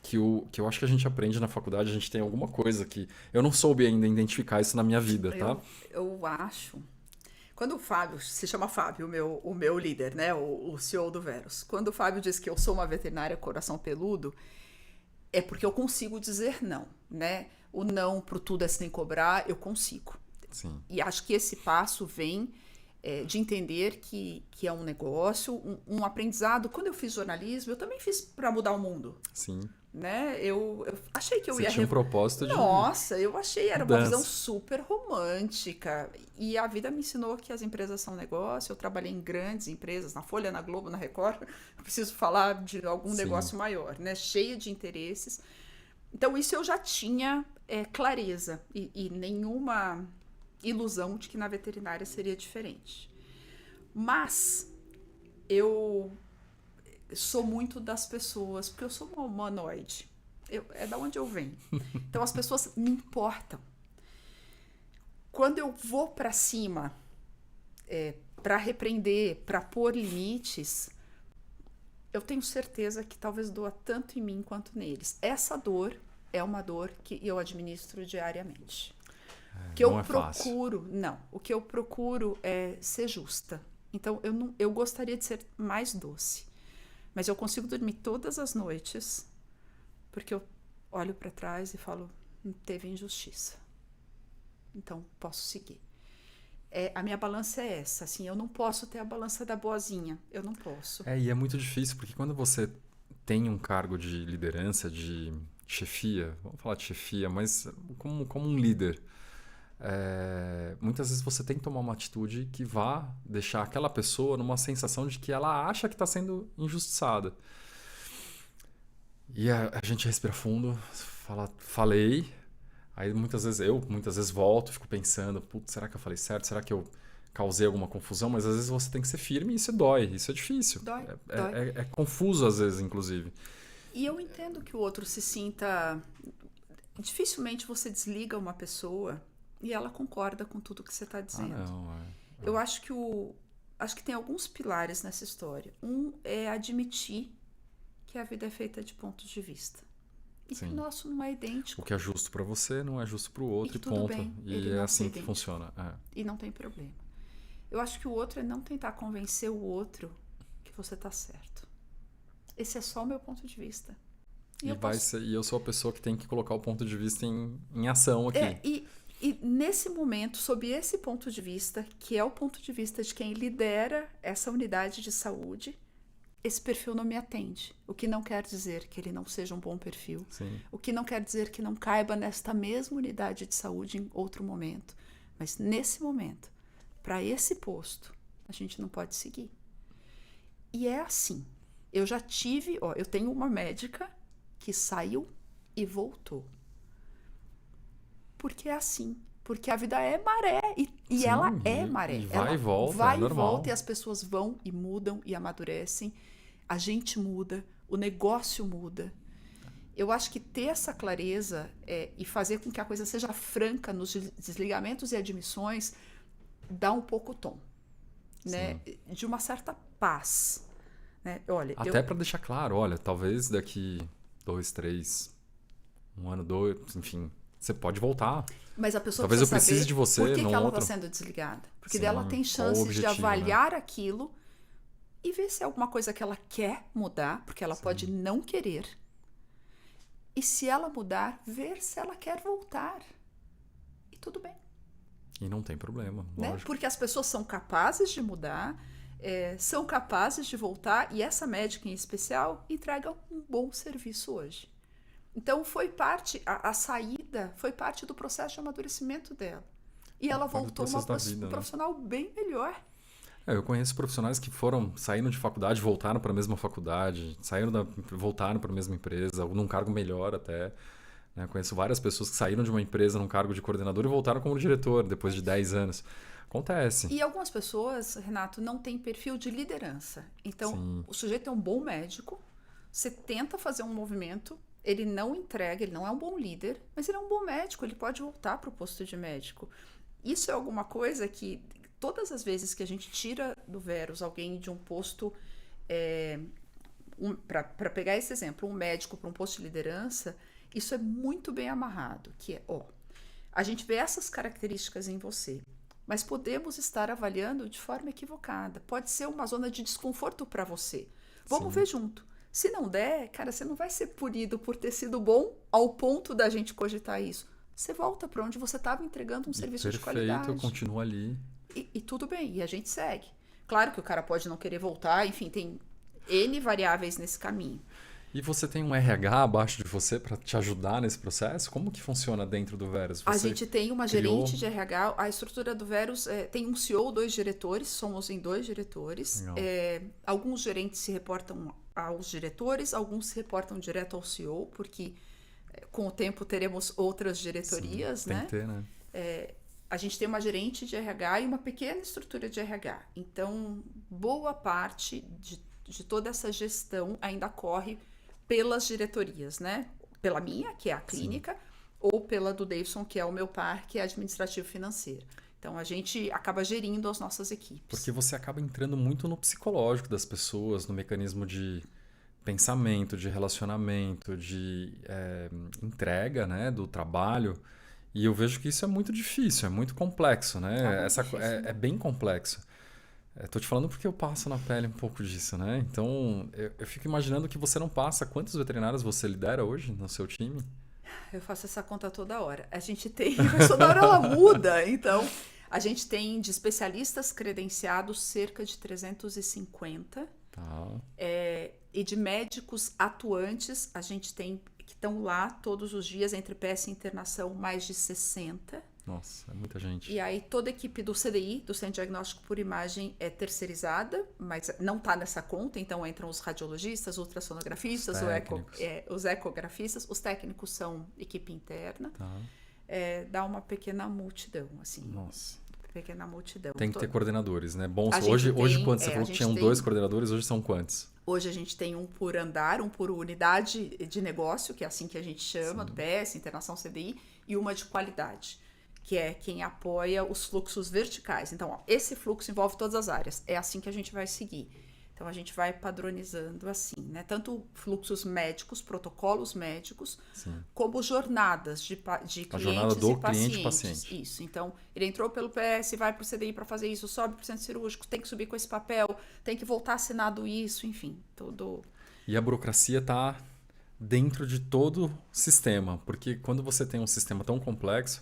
Que eu acho que a gente aprende na faculdade, a gente tem alguma coisa que... Eu não soube ainda identificar isso na minha vida, tá? Eu acho... Quando o Fábio, se chama Fábio, o meu líder, né? O CEO do Verus. Quando o Fábio diz que eu sou uma veterinária coração peludo, é porque eu consigo dizer não, né? O não pro tudo é sem cobrar, eu consigo. Sim. E acho que esse passo vem de entender que é um negócio, um aprendizado. Quando eu fiz jornalismo, eu também fiz para mudar o mundo. Sim. Né? Eu achei que eu Você ia... tinha um propósito de Nossa, eu achei, era uma visão mudança. super romântica. E a vida me ensinou que as empresas são negócio. Eu trabalhei em grandes empresas, na Folha, na Globo, na Record. Eu preciso falar de algum Sim. negócio maior, né? Cheio de interesses. Então, isso eu já tinha clareza e nenhuma ilusão de que na veterinária seria diferente. Mas eu sou muito das pessoas, porque eu sou uma humanoide. É da onde eu venho. Então as pessoas me importam. Quando eu vou para cima, para repreender, para pôr limites, eu tenho certeza que talvez doa tanto em mim quanto neles. Essa dor é uma dor que eu administro diariamente. O que eu procuro, o que eu procuro é ser justa. Então eu gostaria de ser mais doce. Mas eu consigo dormir todas as noites porque eu olho para trás e falo, não teve injustiça. Então, posso seguir. A minha balança é essa, assim, eu não posso ter a balança da boazinha, eu não posso. E é muito difícil, porque quando você tem um cargo de liderança, de chefia, vamos falar de chefia, mas como um líder, muitas vezes você tem que tomar uma atitude que vá deixar aquela pessoa numa sensação de que ela acha que está sendo injustiçada. E a gente respira fundo, falei, aí muitas vezes volto, fico pensando, putz, será que eu falei certo? Será que eu causei alguma confusão? Mas às vezes você tem que ser firme e isso dói, isso é difícil. Dói. É confuso às vezes, inclusive. E eu entendo que o outro se sinta... Dificilmente você desliga uma pessoa e ela concorda com tudo que você está dizendo. Eu acho que tem alguns pilares nessa história. Um é admitir que a vida é feita de pontos de vista. E Sim. que o nosso não é idêntico. O que é justo para você não é justo para o outro, e tudo ponto. bem, E é assim que funciona. E não tem problema. Eu acho que o outro é não tentar convencer o outro que você está certo. Esse é só o meu ponto de vista. E eu sou a pessoa que tem que colocar o ponto de vista em ação aqui. E nesse momento, sob esse ponto de vista, que é o ponto de vista de quem lidera essa unidade de saúde, esse perfil não me atende. O que não quer dizer que ele não seja um bom perfil. Sim. O que não quer dizer que não caiba nesta mesma unidade de saúde em outro momento. Mas nesse momento, para esse posto, a gente não pode seguir. E é assim. Eu já tive... eu tenho uma médica que saiu e voltou. Porque é assim. Porque a vida é maré. E Sim, ela é maré. E vai ela e volta, vai é e normal. volta e as pessoas vão e mudam e amadurecem. A gente muda, o negócio muda. Eu acho que ter essa clareza e fazer com que a coisa seja franca nos desligamentos e admissões dá um pouco o tom, né? De uma certa paz. Né? Olha, até para deixar claro, olha, talvez daqui 2, 3, 1 ano, 2, enfim, você pode voltar. Mas a pessoa talvez eu precisa precise saber de você por que ela outro. está sendo desligada. Porque Sim, dela tem chances de avaliar aquilo e ver se é alguma coisa que ela quer mudar, porque ela pode não querer. E se ela mudar, ver se ela quer voltar. E tudo bem. E não tem problema, né? Porque as pessoas são capazes de mudar, são capazes de voltar, e essa médica em especial entrega um bom serviço hoje. Então foi parte, a saída foi parte do processo de amadurecimento dela. E ela voltou uma profissional bem melhor. Eu conheço profissionais que saíram de faculdade, voltaram para a mesma faculdade, voltaram para a mesma empresa, num cargo melhor até. Né? Conheço várias pessoas que saíram de uma empresa num cargo de coordenador e voltaram como diretor depois de 10 anos. Acontece. E algumas pessoas, Renato, não têm perfil de liderança. Então, o sujeito é um bom médico, você tenta fazer um movimento, ele não entrega, ele não é um bom líder, mas ele é um bom médico, ele pode voltar para o posto de médico. Isso é alguma coisa que... Todas as vezes que a gente tira do Verus alguém de um posto, para pegar esse exemplo, um médico para um posto de liderança, isso é muito bem amarrado, que a gente vê essas características em você, mas podemos estar avaliando de forma equivocada. Pode ser uma zona de desconforto para você. Vamos ver junto. Se não der, cara, você não vai ser punido por ter sido bom ao ponto da gente cogitar isso. você volta para onde você estava entregando um serviço de Perfeito, qualidade. continua ali. E tudo bem, e a gente segue. Claro que o cara pode não querer voltar, enfim, tem N variáveis nesse caminho. E você tem um RH abaixo de você para te ajudar nesse processo? Como que funciona dentro do Verus? A gente tem uma criou... gerente de RH, a estrutura do Verus tem um CEO, 2 diretores, somos em 2 diretores. Alguns gerentes se reportam aos diretores, alguns se reportam direto ao CEO, porque com o tempo teremos outras diretorias, Sim, tem né? que ter, né? A gente tem uma gerente de RH e uma pequena estrutura de RH. Então, boa parte de toda essa gestão ainda corre pelas diretorias, né? Pela minha, que é a clínica, sim, ou pela do Davidson, que é o meu par, que é administrativo financeiro. Então, a gente acaba gerindo as nossas equipes. Porque você acaba entrando muito no psicológico das pessoas, no mecanismo de pensamento, de relacionamento, de entrega, né, do trabalho. E eu vejo que isso é muito difícil, é muito complexo, né? É bem complexo. Estou te falando porque eu passo na pele um pouco disso, né? Então, eu fico imaginando que você não passa. Quantos veterinários você lidera hoje no seu time? Eu faço essa conta toda hora. A gente tem, mas toda hora ela muda. Então, a gente tem de especialistas credenciados cerca de 350. Tá. E de médicos atuantes, a gente tem que estão lá todos os dias, entre PS e internação, mais de 60. Nossa, é muita gente. E aí toda a equipe do CDI, do Centro Diagnóstico por Imagem, é terceirizada, mas não está nessa conta, então entram os radiologistas, ultrassonografistas, os ecografistas, os técnicos são equipe interna. Tá. Dá uma pequena multidão, assim. Nossa. Pequena multidão. Tem que ter coordenadores, né? Bom, hoje quando você falou que tinham 2 coordenadores, hoje são quantos? Hoje a gente tem um por andar, um por unidade de negócio, que é assim que a gente chama, sim, do PS, internação CDI, e uma de qualidade, que é quem apoia os fluxos verticais. Então, esse fluxo envolve todas as áreas. É assim que a gente vai seguir. Então, a gente vai padronizando assim, né? Tanto fluxos médicos, protocolos médicos, sim, como jornadas de clientes a jornada do e pacientes. Cliente e paciente. Isso. Então, ele entrou pelo PS, vai para o CDI para fazer isso, sobe para o centro cirúrgico, tem que subir com esse papel, tem que voltar assinado isso, enfim, tudo. E a burocracia está dentro de todo o sistema, porque quando você tem um sistema tão complexo,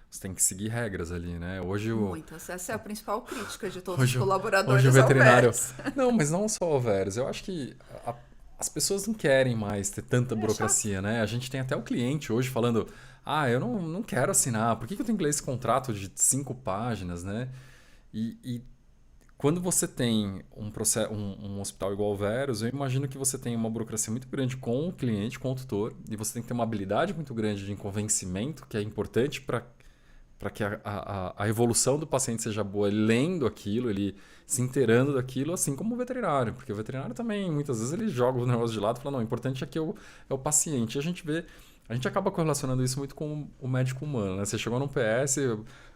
você tem que seguir regras ali, né? Muitas. Essa é a principal crítica de todos os colaboradores. Hoje o veterinário... Não, mas não só o Verus. Eu acho que as pessoas não querem mais ter tanta burocracia, né? A gente tem até o cliente hoje falando, eu não quero assinar. Por que eu tenho que ler esse contrato de 5 páginas, né? E quando você tem um hospital igual o Verus, eu imagino que você tem uma burocracia muito grande com o cliente, com o tutor, e você tem que ter uma habilidade muito grande de convencimento, que é importante para que a evolução do paciente seja boa, ele lendo aquilo, ele se inteirando daquilo, assim como o veterinário. Porque o veterinário também, muitas vezes, ele joga o negócio de lado e fala, não, o importante aqui é o paciente. E a gente acaba correlacionando isso muito com o médico humano, né? Você chegou num PS,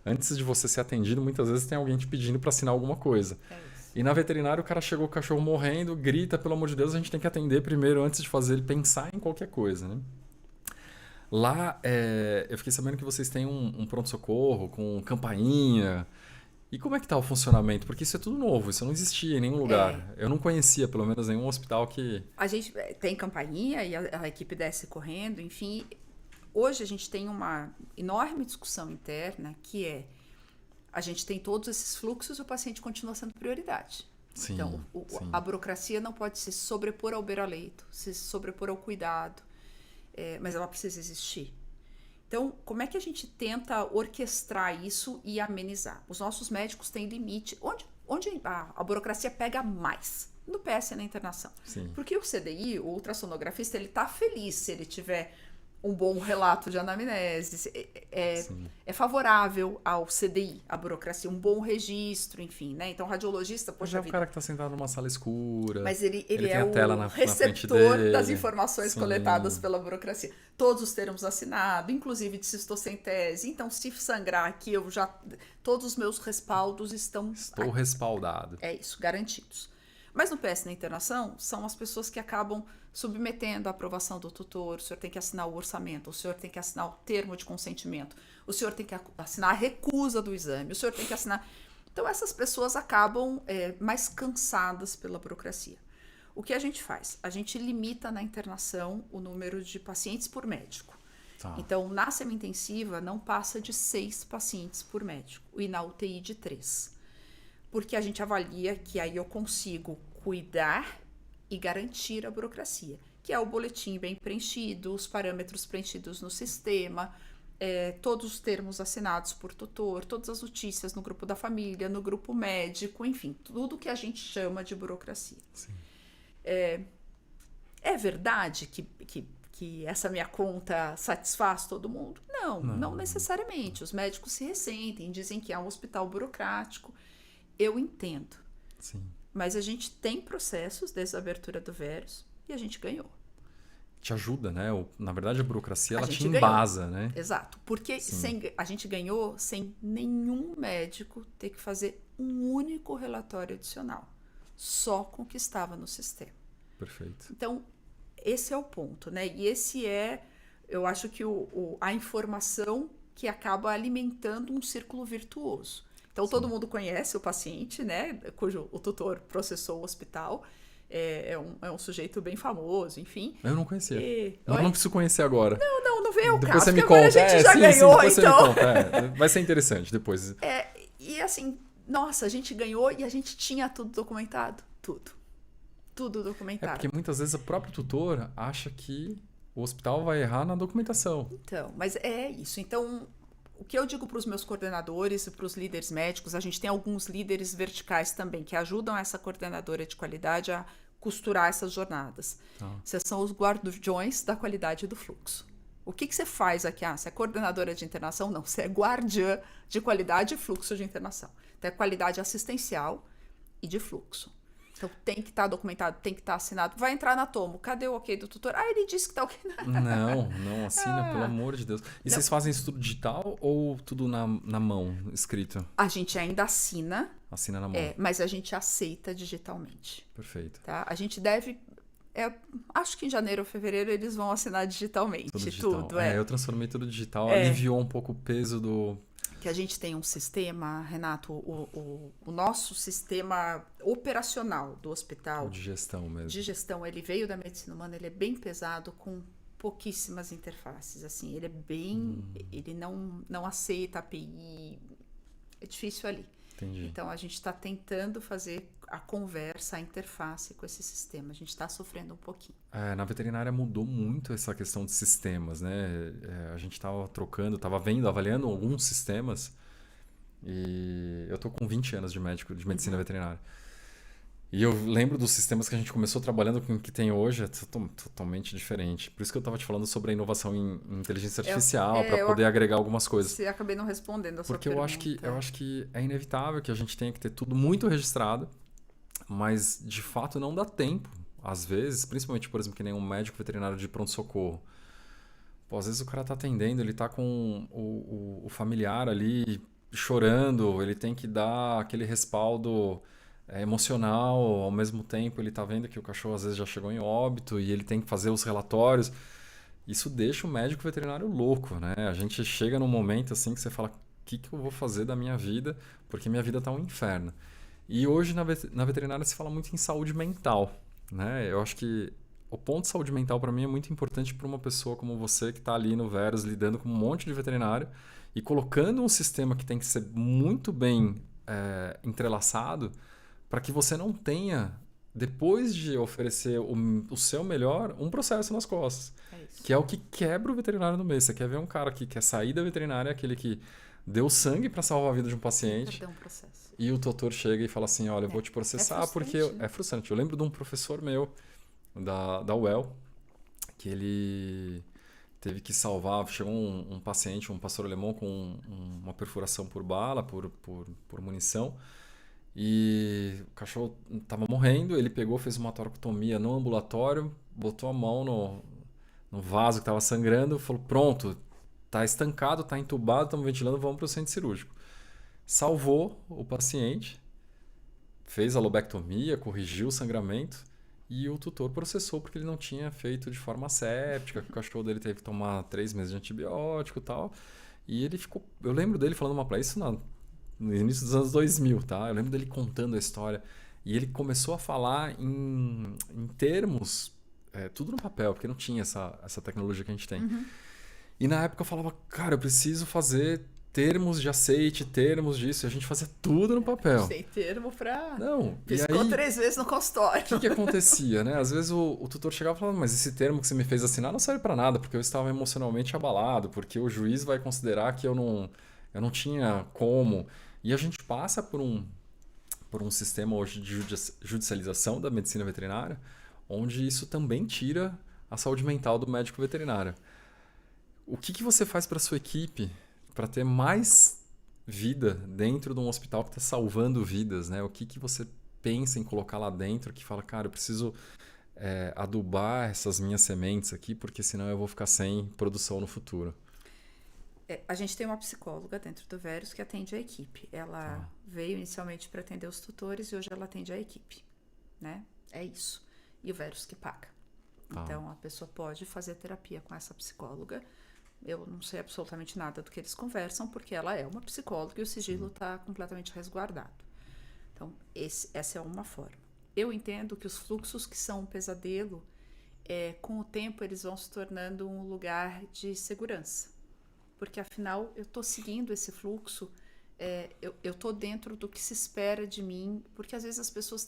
antes de você ser atendido, muitas vezes tem alguém te pedindo para assinar alguma coisa. E na veterinária, o cara chegou com o cachorro morrendo, grita, pelo amor de Deus, a gente tem que atender primeiro antes de fazer ele pensar em qualquer coisa, né? Lá, eu fiquei sabendo que vocês têm um pronto-socorro com campainha. E como é que tá o funcionamento? Porque isso é tudo novo, isso não existia em nenhum lugar. Eu não conhecia, pelo menos, nenhum hospital que... A gente tem campainha e a equipe desce correndo, enfim. Hoje a gente tem uma enorme discussão interna que a gente tem todos esses fluxos e o paciente continua sendo prioridade. Sim, então, sim. A burocracia não pode se sobrepor ao beira-leito, se sobrepor ao cuidado. Mas ela precisa existir. Então, como é que a gente tenta orquestrar isso e amenizar? Os nossos médicos têm limite. Onde a burocracia pega mais? No PS e na internação. Sim. Porque o CDI, o ultrassonografista, ele está feliz se ele tiver um bom relato de anamnese, é favorável ao CDI, à burocracia, um bom registro, enfim, né? Então, o radiologista, poxa vida... É o cara que está sentado numa sala escura. Mas ele tem é a tela o na receptor frente das informações Sim. coletadas pela burocracia. Todos os termos assinados, inclusive de cistocentese. Então, se sangrar aqui, todos os meus respaldos estão... Estou respaldado. É isso, garantidos. Mas no PS na internação, são as pessoas que acabam submetendo a aprovação do tutor, o senhor tem que assinar o orçamento, o senhor tem que assinar o termo de consentimento, o senhor tem que assinar a recusa do exame, o senhor tem que assinar... Então, essas pessoas acabam mais cansadas pela burocracia. O que a gente faz? A gente limita na internação o número de pacientes por médico. Tá. Então, na semi-intensiva, não passa de 6 pacientes por médico e na UTI de 3. Porque a gente avalia que aí eu consigo cuidar e garantir a burocracia, que é o boletim bem preenchido, os parâmetros preenchidos no sistema, todos os termos assinados por tutor, todas as notícias no grupo da família, no grupo médico, enfim, tudo que a gente chama de burocracia. Sim. É verdade que essa minha conta satisfaz todo mundo? Não necessariamente. Os médicos se ressentem, dizem que é um hospital burocrático. Eu entendo. Sim. Mas a gente tem processos desde a abertura do Veros e a gente ganhou. Te ajuda, né? Na verdade, a burocracia, ela te ganhou. embasa, né? Exato. Porque a gente ganhou sem nenhum médico ter que fazer um único relatório adicional. Só com o que estava no sistema. Perfeito. Então, esse é o ponto, né? E esse eu acho que a informação que acaba alimentando um círculo virtuoso. Então, todo mundo conhece o paciente, né? Cujo o tutor processou o hospital. É um sujeito bem famoso, enfim. Eu não conhecia. Mas não preciso conhecer agora. Não veio o depois caso, você me porque agora conta. a gente já ganhou, depois então. você me conta. Vai ser interessante depois. E assim, nossa, a gente ganhou e a gente tinha tudo documentado. Tudo documentado. Porque muitas vezes o próprio tutor acha que o hospital vai errar na documentação. Então, mas é isso. Então, o que eu digo para os meus coordenadores e para os líderes médicos, a gente tem alguns líderes verticais também que ajudam essa coordenadora de qualidade a costurar essas jornadas. Vocês são os guardiões da qualidade do fluxo. O que você faz aqui? Você é coordenadora de internação? Não, você é guardiã de qualidade e fluxo de internação. Então, é qualidade assistencial e de fluxo. Então, tem que estar documentado, tem que estar assinado. Vai entrar na tomo. Cadê o ok do tutor? Ele disse que está ok. Não assina, pelo amor de Deus. E vocês fazem isso tudo digital ou tudo na mão, escrito? A gente ainda assina. Assina na mão. Mas a gente aceita digitalmente. Perfeito. Tá? A gente deve... acho que em janeiro ou fevereiro eles vão assinar digitalmente. Tudo digital. Eu transformei tudo digital. Aliviou um pouco o peso do... Que a gente tem um sistema, Renato, o nosso sistema operacional do hospital. De gestão mesmo. De gestão, ele veio da medicina humana, ele é bem pesado, com pouquíssimas interfaces. Assim, ele é bem... Ele não aceita API. É difícil ali. Entendi. Então, a gente está tentando fazer a conversa, a interface com esse sistema. A gente está sofrendo um pouquinho. Na veterinária mudou muito essa questão de sistemas, né? A gente estava trocando, estava avaliando alguns sistemas e eu tô com 20 anos de medicina veterinária. E eu lembro dos sistemas que a gente começou trabalhando com o que tem hoje, é totalmente diferente. Por isso que eu estava te falando sobre a inovação em inteligência artificial, para poder agregar algumas coisas. Eu acabei não respondendo a sua Porque pergunta. eu acho que é inevitável que a gente tenha que ter tudo muito registrado, mas de fato não dá tempo. Às vezes, principalmente, por exemplo, que nem um médico veterinário de pronto-socorro. Às vezes o cara tá atendendo, ele tá com o familiar ali chorando, ele tem que dar aquele respaldo emocional, ao mesmo tempo ele tá vendo que o cachorro às vezes já chegou em óbito e ele tem que fazer os relatórios. Isso deixa o médico veterinário louco, né? A gente chega num momento assim que você fala, o que eu vou fazer da minha vida? Porque minha vida tá um inferno. E hoje na veterinária se fala muito em saúde mental, né? Eu acho que o ponto de saúde mental para mim é muito importante para uma pessoa como você que está ali no Veros lidando com um monte de veterinário e colocando um sistema que tem que ser muito bem entrelaçado para que você não tenha, depois de oferecer o seu melhor, um processo nas costas. Que é o que quebra o veterinário no meio. Você quer ver um cara que quer sair da veterinária, aquele que deu sangue para salvar a vida de um paciente. Perdão, processo. E o doutor chega e fala assim, olha, eu vou te processar porque... É frustrante. Eu lembro de um professor meu da UEL, que ele teve que salvar, chegou um paciente, um pastor alemão com uma perfuração por bala, por munição, e o cachorro estava morrendo, ele pegou, fez uma toracotomia no ambulatório, botou a mão no vaso que estava sangrando, falou, pronto, está estancado, está entubado, estamos ventilando, vamos para o centro cirúrgico. Salvou o paciente, fez a lobectomia, corrigiu o sangramento e o tutor processou porque ele não tinha feito de forma asséptica, que o cachorro dele teve que tomar 3 meses de antibiótico e tal. E ele ficou... Eu lembro dele falando isso no início dos anos 2000, tá? Eu lembro dele contando a história e ele começou a falar em termos, tudo no papel, porque não tinha essa tecnologia que a gente tem. Uhum. E na época eu falava, cara, eu preciso fazer termos de aceite, termos disso. E a gente fazia tudo no papel. Tem termo pra... Não, e Piscou aí... 3 vezes no consultório. O que acontecia, né? Às vezes o tutor chegava e falava, mas esse termo que você me fez assinar não serve para nada, porque eu estava emocionalmente abalado, porque o juiz vai considerar que eu não tinha como. E a gente passa por um sistema hoje de judicialização da medicina veterinária, onde isso também tira a saúde mental do médico veterinário. O que você faz para sua equipe para ter mais vida dentro de um hospital que está salvando vidas, né? O que você pensa em colocar lá dentro que fala, cara, eu preciso adubar essas minhas sementes aqui, porque senão eu vou ficar sem produção no futuro. A gente tem uma psicóloga dentro do Verus que atende a equipe. Ela veio inicialmente para atender os tutores e hoje ela atende a equipe, né? É isso. E o Verus que paga. Então a pessoa pode fazer terapia com essa psicóloga. Eu não sei absolutamente nada do que eles conversam, porque ela é uma psicóloga e o sigilo está completamente resguardado. Então, essa é uma forma. Eu entendo que os fluxos que são um pesadelo, com o tempo eles vão se tornando um lugar de segurança. Porque, afinal, eu estou seguindo esse fluxo, eu estou dentro do que se espera de mim, porque às vezes as pessoas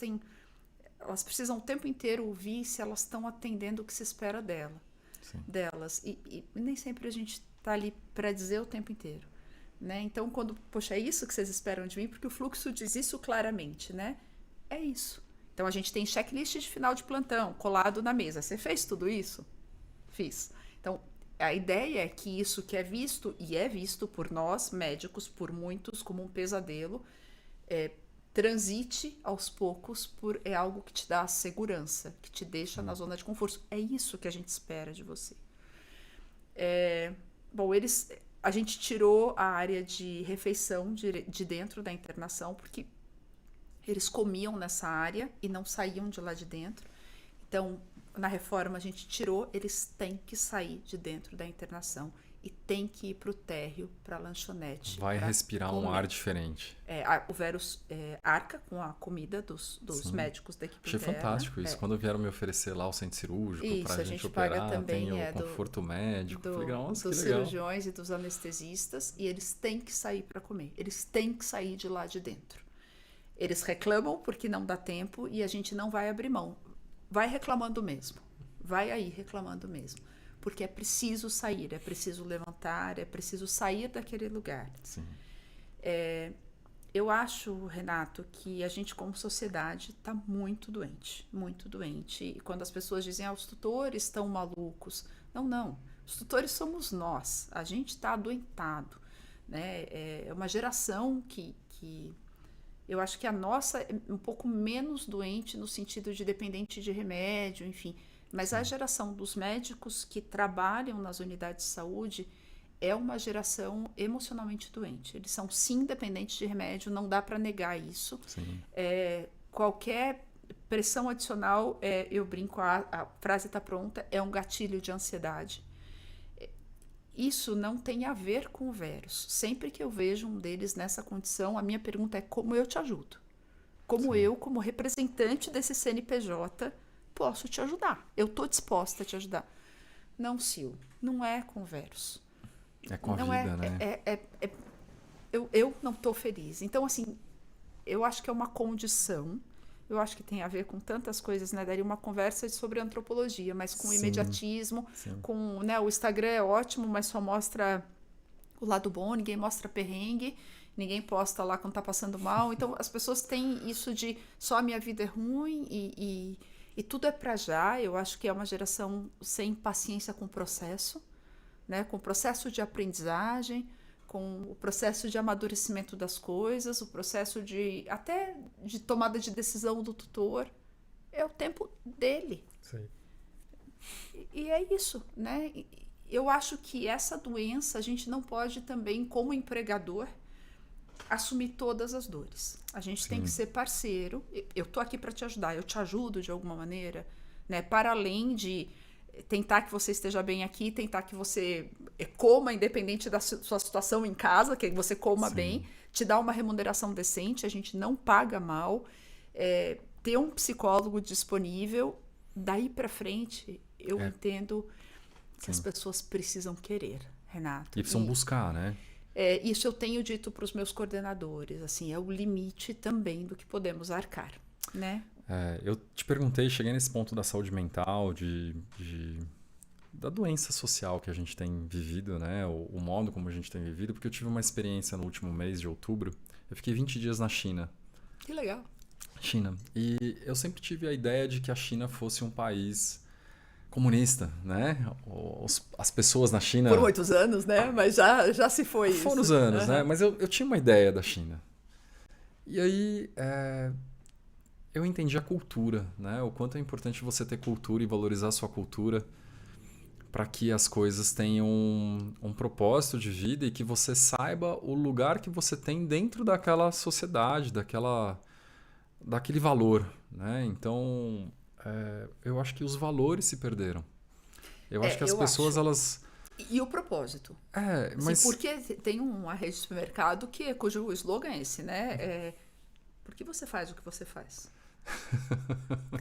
elas precisam o tempo inteiro ouvir se elas estão atendendo o que se espera delas. E nem sempre a gente está ali para dizer o tempo inteiro. Né? Então, quando, poxa, é isso que vocês esperam de mim, porque o fluxo diz isso claramente, né? É isso. Então, a gente tem checklist de final de plantão colado na mesa. Você fez tudo isso? Fiz. Então, a ideia é que isso que é visto, e é visto por nós, médicos, por muitos, como um pesadelo, transite aos poucos é algo que te dá segurança, que te deixa na zona de conforto. É isso que a gente espera de você. Bom, a gente tirou a área de refeição de dentro da internação, porque eles comiam nessa área e não saíam de lá de dentro. Então, na reforma, a gente tirou, eles têm que sair de dentro da internação e têm que ir para o térreo, para a lanchonete. Vai respirar um ar diferente. O Verus arca com a comida dos médicos da equipe interna. Achei fantástico isso. Quando vieram me oferecer lá o centro cirúrgico para a gente operar, também tem o conforto médico. Dos cirurgiões e dos anestesistas, e eles têm que sair para comer. Eles têm que sair de lá de dentro. Eles reclamam porque não dá tempo e a gente não vai abrir mão. Vai reclamando mesmo. Vai aí reclamando mesmo. Porque é preciso sair, é preciso levantar, é preciso sair daquele lugar. Sim. Eu acho, Renato, que a gente como sociedade está muito doente. Muito doente. E quando as pessoas dizem, os tutores estão malucos. Não. Os tutores somos nós. A gente está adoentado. Né? É uma geração que eu acho que a nossa é um pouco menos doente no sentido de dependente de remédio, enfim. Mas a geração dos médicos que trabalham nas unidades de saúde é uma geração emocionalmente doente. Eles são, sim, dependentes de remédio, não dá para negar isso. Qualquer pressão adicional, eu brinco, a frase está pronta, é um gatilho de ansiedade. Isso não tem a ver com o Verus. Sempre que eu vejo um deles nessa condição, a minha pergunta é como eu te ajudo? Como eu, como representante desse CNPJ, posso te ajudar? Eu estou disposta a te ajudar. Não, Sil, não é com o Verus. É com a vida, né? Eu não estou feliz. Então, assim, eu acho que é uma condição. Eu acho que tem a ver com tantas coisas, né? Daria uma conversa sobre antropologia, mas com imediatismo, com, né? O Instagram é ótimo, mas só mostra o lado bom, ninguém mostra perrengue, ninguém posta lá quando tá passando mal. Então, as pessoas têm isso de só a minha vida é ruim e tudo é para já. Eu acho que é uma geração sem paciência com o processo, né? Com o processo de aprendizagem, com o processo de amadurecimento das coisas, o processo até de tomada de decisão do tutor. É o tempo dele. Sim. E é isso, né? Eu acho que essa doença a gente não pode também, como empregador, assumir todas as dores. A gente tem que ser parceiro. Eu tô aqui para te ajudar, eu te ajudo de alguma maneira, né? Para além de tentar que você esteja bem aqui, tentar que você coma independente da sua situação em casa, que você coma bem, te dá uma remuneração decente, a gente não paga mal, ter um psicólogo disponível, daí para frente eu entendo que as pessoas precisam querer. Renato. E precisam buscar, né? Isso eu tenho dito para os meus coordenadores, assim, é o limite também do que podemos arcar, né? Eu te perguntei, cheguei nesse ponto da saúde mental, da doença social que a gente tem vivido, né? O modo como a gente tem vivido, porque eu tive uma experiência no último mês de outubro. Eu fiquei 20 dias na China. Que legal. China. E eu sempre tive a ideia de que a China fosse um país comunista, né? As pessoas na China... Por muitos anos, né? Mas já se foi isso. Foram os anos, né? Mas eu tinha uma ideia da China. E aí... eu entendi a cultura, né? O quanto é importante você ter cultura e valorizar a sua cultura para que as coisas tenham um propósito de vida e que você saiba o lugar que você tem dentro daquela sociedade, daquele valor, né? Então, eu acho que os valores se perderam. Eu acho que as pessoas, elas... E o propósito. Mas... Porque tem uma rede de supermercado cujo slogan é esse, né? Por que você faz o que você faz?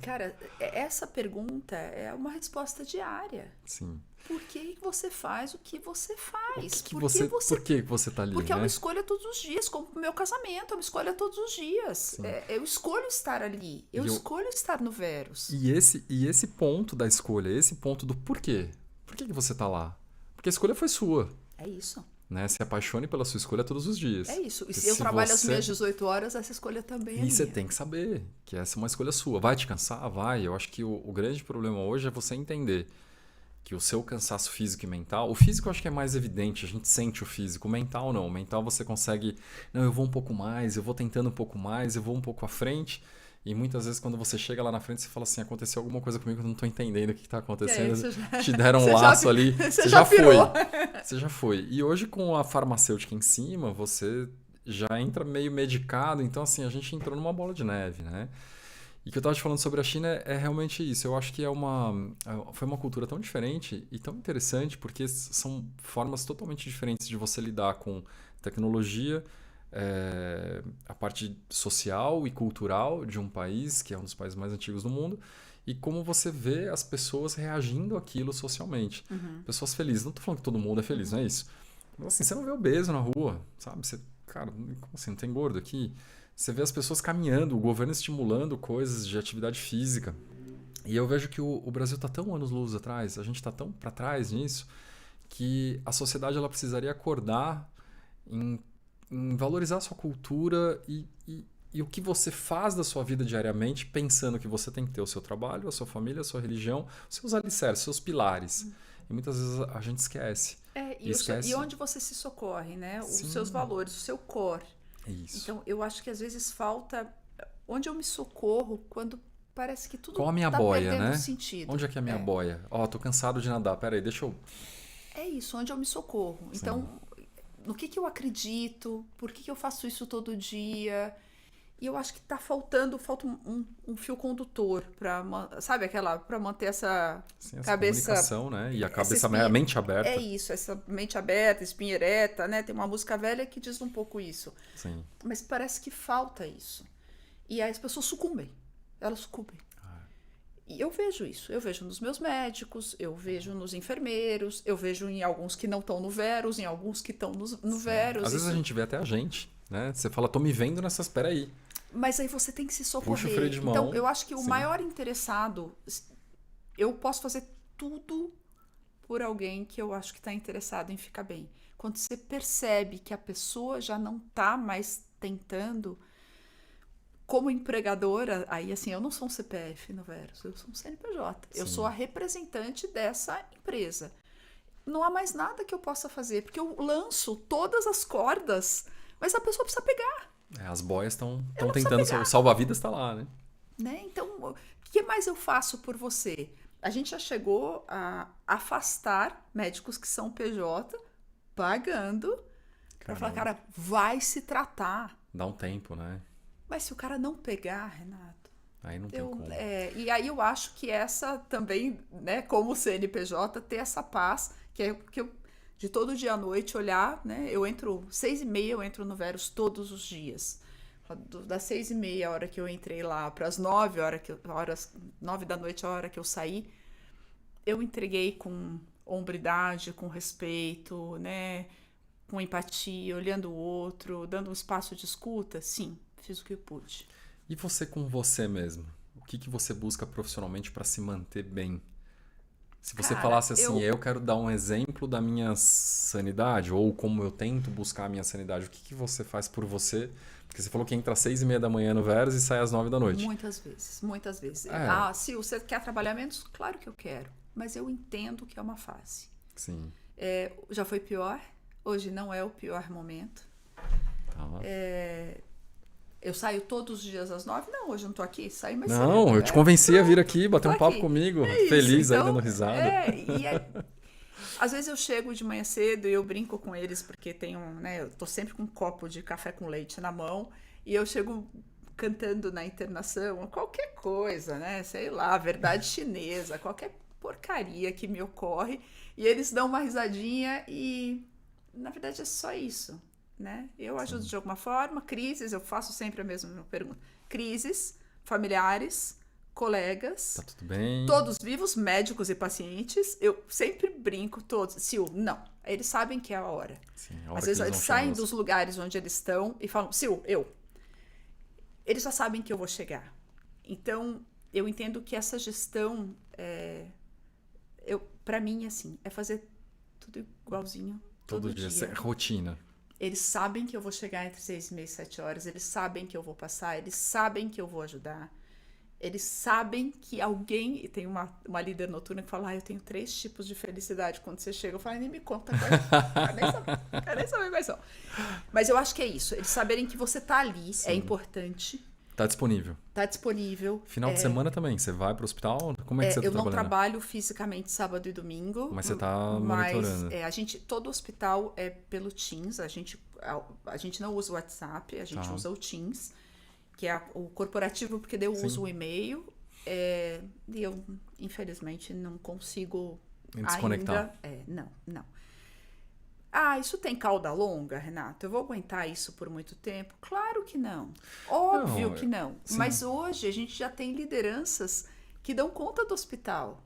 Cara, essa pergunta é uma resposta diária. Sim. Por que você faz o que você faz? Por que você tá ali? Porque né? é uma escolha todos os dias, como o meu casamento, é uma escolha todos os dias. Eu escolho estar ali, eu escolho estar no Verus. E esse ponto da escolha, esse ponto do porquê. Por que você tá lá? Porque a escolha foi sua. É isso. Né? Se apaixone pela sua escolha todos os dias. É isso. E se eu trabalho as minhas 18 horas, essa escolha também é minha. E você tem que saber que essa é uma escolha sua. Vai te cansar? Vai. Eu acho que o grande problema hoje é você entender que o seu cansaço físico e mental... O físico eu acho que é mais evidente, a gente sente o físico. O mental não. O mental você consegue... Não, eu vou um pouco mais, eu vou tentando um pouco mais, eu vou um pouco à frente... E muitas vezes quando você chega lá na frente, você fala assim, aconteceu alguma coisa comigo que eu não estou entendendo o que está acontecendo. Te deram um laço ali, você já foi. Você já foi. E hoje com a farmacêutica em cima, você já entra meio medicado. Então assim, a gente entrou numa bola de neve, né? E o que eu estava te falando sobre a China é realmente isso. Eu acho que foi uma cultura tão diferente e tão interessante, porque são formas totalmente diferentes de você lidar com tecnologia, a parte social e cultural de um país, que é um dos países mais antigos do mundo, e como você vê as pessoas reagindo àquilo socialmente. Pessoas felizes. Não estou falando que todo mundo é feliz, não é isso. Mas assim, você não vê obeso na rua, sabe? Cara, como assim, não tem gordo aqui? Você vê as pessoas caminhando, o governo estimulando coisas de atividade física. E eu vejo que o Brasil está tão anos-luz atrás, a gente está tão para trás nisso, que a sociedade ela precisaria acordar em valorizar a sua cultura e o que você faz da sua vida diariamente, pensando que você tem que ter o seu trabalho, a sua família, a sua religião, os seus alicerces, seus pilares. E muitas vezes a gente esquece. E onde você se socorre, né? Os seus valores, o seu core. Isso. Então, eu acho que às vezes falta... Onde eu me socorro quando parece que tudo Qual a minha tá boia, perdendo né? sentido. Onde é que é a minha boia? Tô cansado de nadar. Peraí, deixa eu... É isso, onde eu me socorro. Sim. Então... No que eu acredito, por que eu faço isso todo dia. E eu acho que falta um fio condutor para, sabe, para manter essa cabeça, comunicação, né? E a mente aberta. É isso, essa mente aberta, espinha ereta, né? Tem uma música velha que diz um pouco isso. Sim. Mas parece que falta isso. E aí as pessoas sucumbem. Elas sucumbem. E eu vejo isso, eu vejo nos meus médicos, eu vejo nos enfermeiros, eu vejo em alguns que não estão no Verus, em alguns que estão no Verus. Às vezes a gente vê até a gente, né? Você fala, tô me vendo nessas, peraí. Mas aí você tem que se socorrer. Puxa o freio de mão. Então, eu acho que o maior interessado, eu posso fazer tudo por alguém que eu acho que está interessado em ficar bem. Quando você percebe que a pessoa já não está mais tentando... Como empregadora, aí assim, eu não sou um CPF no Verus, eu sou um CNPJ. Sim. Eu sou a representante dessa empresa. Não há mais nada que eu possa fazer, porque eu lanço todas as cordas, mas a pessoa precisa pegar. As boias estão tentando, o salva-vidas está lá, né? Então, o que mais eu faço por você? A gente já chegou a afastar médicos que são PJ, pagando, para falar, cara, vai se tratar. Dá um tempo, né? Mas se o cara não pegar, Renato... Aí não tem como. E aí eu acho que essa também, né, como CNPJ, ter essa paz, que é que eu, de todo dia à noite, olhar, né? Eu entro, 6h30, eu entro no Verus todos os dias. Das 6h30, a hora que eu entrei lá, para as 9 da noite, a hora que eu saí, eu entreguei com hombridade, com respeito, né? Com empatia, olhando o outro, dando um espaço de escuta, sim, fiz o que eu pude. E você com você mesmo? O que você busca profissionalmente para se manter bem? Se você Cara, falasse assim, eu quero dar um exemplo da minha sanidade, ou como eu tento buscar a minha sanidade, o que você faz por você? Porque você falou que entra às 6:30 da manhã no Verus e sai às 9 da noite. Muitas vezes, muitas vezes. É. Se você quer trabalhar menos, claro que eu quero, mas eu entendo que é uma fase. Sim. Já foi pior, hoje não é o pior momento. Tá. Eu saio todos os dias às 9? Não, hoje eu não tô aqui, saio mais cedo. Não, eu te convenci a vir aqui, bater tô um papo aqui. comigo, Isso, feliz aí então, dando risada. Às vezes eu chego de manhã cedo e eu brinco com eles, porque eu tô sempre com um copo de café com leite na mão, e eu chego cantando na internação, qualquer coisa, né? Sei lá, verdade chinesa, qualquer porcaria que me ocorre, e eles dão uma risadinha e, na verdade, é só isso, né? Eu ajudo de alguma forma, crises, eu faço sempre a mesma pergunta. Crises, familiares, colegas, Tá tudo bem? todos vivos, médicos e pacientes, eu sempre brinco, todos. Sil, não. Eles sabem que é a hora. Sim, a hora Às que vezes eles eles vão saem chamar dos lugares onde eles estão e falam, Sil, eles já sabem que eu vou chegar. Então, eu entendo que essa gestão, para mim, assim, é fazer tudo igualzinho todo dia. É rotina. Eles sabem que eu vou chegar entre 6:30 e 7 horas, eles sabem que eu vou passar, eles sabem que eu vou ajudar. Eles sabem que alguém... E tem uma líder noturna que fala, eu tenho 3 tipos de felicidade. Quando você chega, eu falo, nem me conta quais. Quero nem saber quais são. Mas eu acho que é isso. Eles saberem que você tá ali, é importante. Tá disponível. Tá disponível. Final de semana também, você vai pro hospital? Como é que você tá Eu não trabalhando? trabalho fisicamente sábado e domingo. Mas você tá monitorando. Todo hospital é pelo Teams. A gente não usa o WhatsApp, a gente usa o Teams, que é o corporativo, porque eu uso o e-mail. E eu, infelizmente, não consigo desconectar. ainda... Não. Isso tem cauda longa, Renato? Eu vou aguentar isso por muito tempo? Claro que não. Óbvio que não. Sim. Mas hoje a gente já tem lideranças que dão conta do hospital.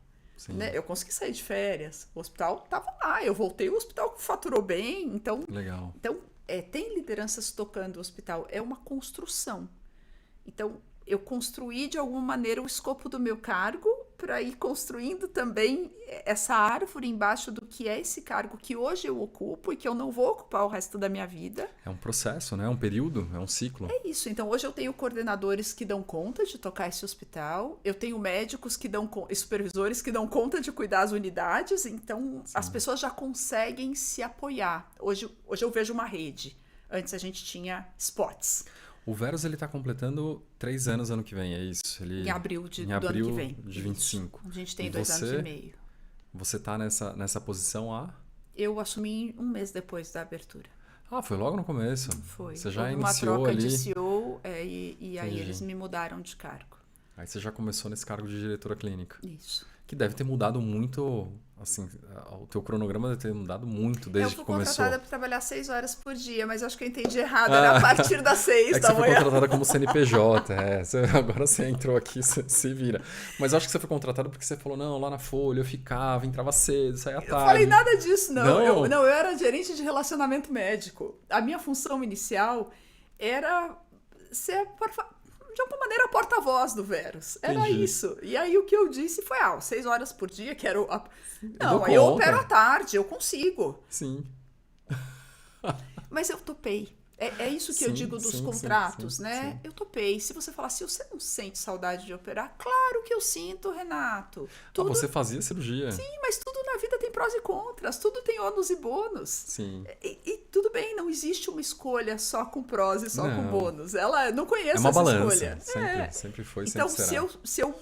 Né? Eu consegui sair de férias. O hospital estava lá. Eu voltei, o hospital faturou bem. Então, Legal. Tem lideranças tocando o hospital. É uma construção. Então, eu construí de alguma maneira o escopo do meu cargo para ir construindo também essa árvore embaixo do que é esse cargo que hoje eu ocupo e que eu não vou ocupar o resto da minha vida. É um processo, né? É um período, é um ciclo. É isso. Então, hoje eu tenho coordenadores que dão conta de tocar esse hospital, eu tenho médicos e supervisores que dão conta de cuidar das unidades, então as pessoas já conseguem se apoiar. Hoje eu vejo uma rede. Antes a gente tinha spots. O Verus, ele tá completando 3 anos ano que vem, é isso? Em abril do ano que vem. De 25. A gente tem 2 anos e meio. Você tá nessa posição há? Eu assumi 1 mês depois da abertura. Foi logo no começo. Foi. Você já Houve iniciou uma troca ali. de CEO e aí eles me mudaram de cargo. Aí você já começou nesse cargo de diretora clínica. Isso. Que deve ter mudado muito, assim, o teu cronograma deve ter mudado muito desde que começou. Eu fui contratada para trabalhar 6 horas por dia, mas acho que eu entendi errado, era a partir das 6 da manhã. Você foi contratada como CNPJ, agora você entrou aqui, você se vira. Mas eu acho que você foi contratada porque você falou, não, lá na Folha eu ficava, entrava cedo, saía tarde. Eu falei nada disso, não. Não? Eu era gerente de relacionamento médico. A minha função inicial era ser... de alguma maneira, a porta-voz do Verus. Era Entendi. isso. E aí o que eu disse foi, 6 horas por dia, que era o... Não, aí eu opero à tarde, eu consigo. Sim. Mas eu topei. É isso que eu digo dos contratos, né? Sim. Eu topei. Se você falar assim, você não sente saudade de operar? Claro que eu sinto, Renato. Você fazia cirurgia. Sim, mas tudo na vida tem prós e contras. Tudo tem ônus e bônus. Sim. E tudo bem, não existe uma escolha só com prós e só com bônus. Não conheço é uma essa balança. escolha. Sempre foi, então, sempre será. se eu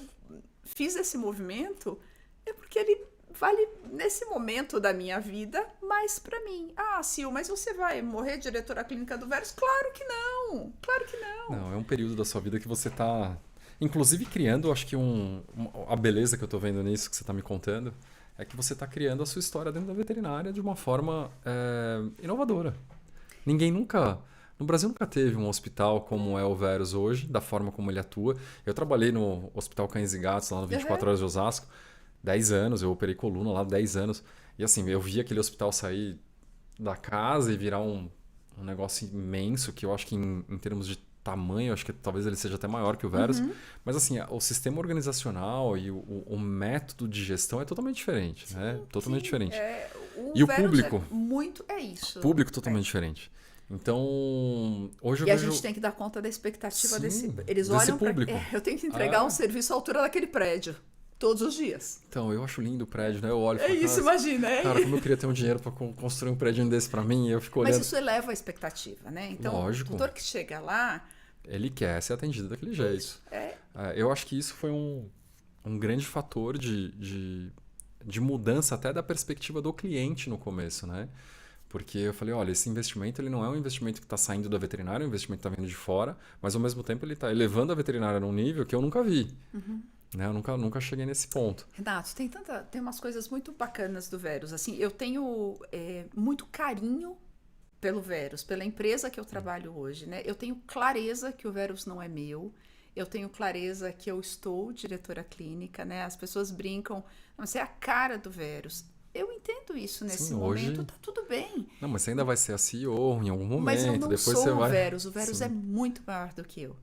fiz esse movimento, é porque ele vale nesse momento da minha vida mais pra mim. Sil, mas você vai morrer diretora clínica do Verus? Claro que não. Claro que não. Não, é um período da sua vida que você tá, inclusive, criando, acho que a beleza que eu tô vendo nisso que você tá me contando, é que você tá criando a sua história dentro da veterinária de uma forma inovadora. No Brasil nunca teve um hospital como é o Verus hoje, da forma como ele atua. Eu trabalhei no Hospital Cães e Gatos, lá no 24 Horas de Osasco. 10 anos, eu operei coluna lá 10 anos. E assim, eu vi aquele hospital sair da casa e virar um negócio imenso, que eu acho que em termos de tamanho, eu acho que talvez ele seja até maior que o Verus. Mas assim, o sistema organizacional e o método de gestão é totalmente diferente, né? Totalmente diferente. O E o Verus público? é muito. É isso. Público totalmente diferente. Então, hoje eu E a vejo... gente tem que dar conta da expectativa Sim, desse. Eles desse olham para. público. Eu tenho que entregar um serviço à altura daquele prédio. Todos os dias. Então, eu acho lindo o prédio, né? Eu olho e É falo, isso, imagina. cara, como eu queria ter um dinheiro para construir um prédio desse para mim, e eu fico olhando. Mas isso eleva a expectativa, né? Então, Lógico. o doutor que chega lá. Ele quer ser atendido daquele jeito. Eu acho que isso foi um grande fator de mudança até da perspectiva do cliente no começo, né? Porque eu falei, olha, esse investimento ele não é um investimento que está saindo da veterinária, é um investimento que está vindo de fora, mas ao mesmo tempo ele está elevando a veterinária num nível que eu nunca vi. Né? Eu nunca cheguei nesse ponto. Renato, tem umas coisas muito bacanas do Verus. Assim, eu tenho muito carinho pelo Verus, pela empresa que eu trabalho hoje, né? Eu tenho clareza que o Verus não é meu. Eu tenho clareza que eu estou diretora clínica, né? As pessoas brincam, você é a cara do Verus. Eu entendo isso nesse momento, tá tudo bem. Não, mas você ainda vai ser a CEO em algum momento. Mas eu não depois sou você o vai... Verus. O Verus é muito maior do que eu.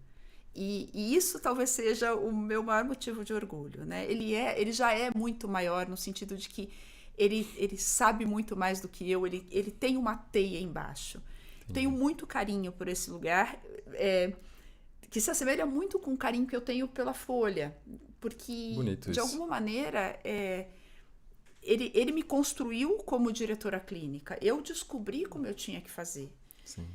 E isso talvez seja o meu maior motivo de orgulho, né? Ele já é muito maior no sentido de que ele sabe muito mais do que eu, ele tem uma teia embaixo. Entendi. Tenho muito carinho por esse lugar, que se assemelha muito com o carinho que eu tenho pela Folha, porque de alguma maneira ele me construiu como diretora clínica. Eu descobri como eu tinha que fazer. Sim.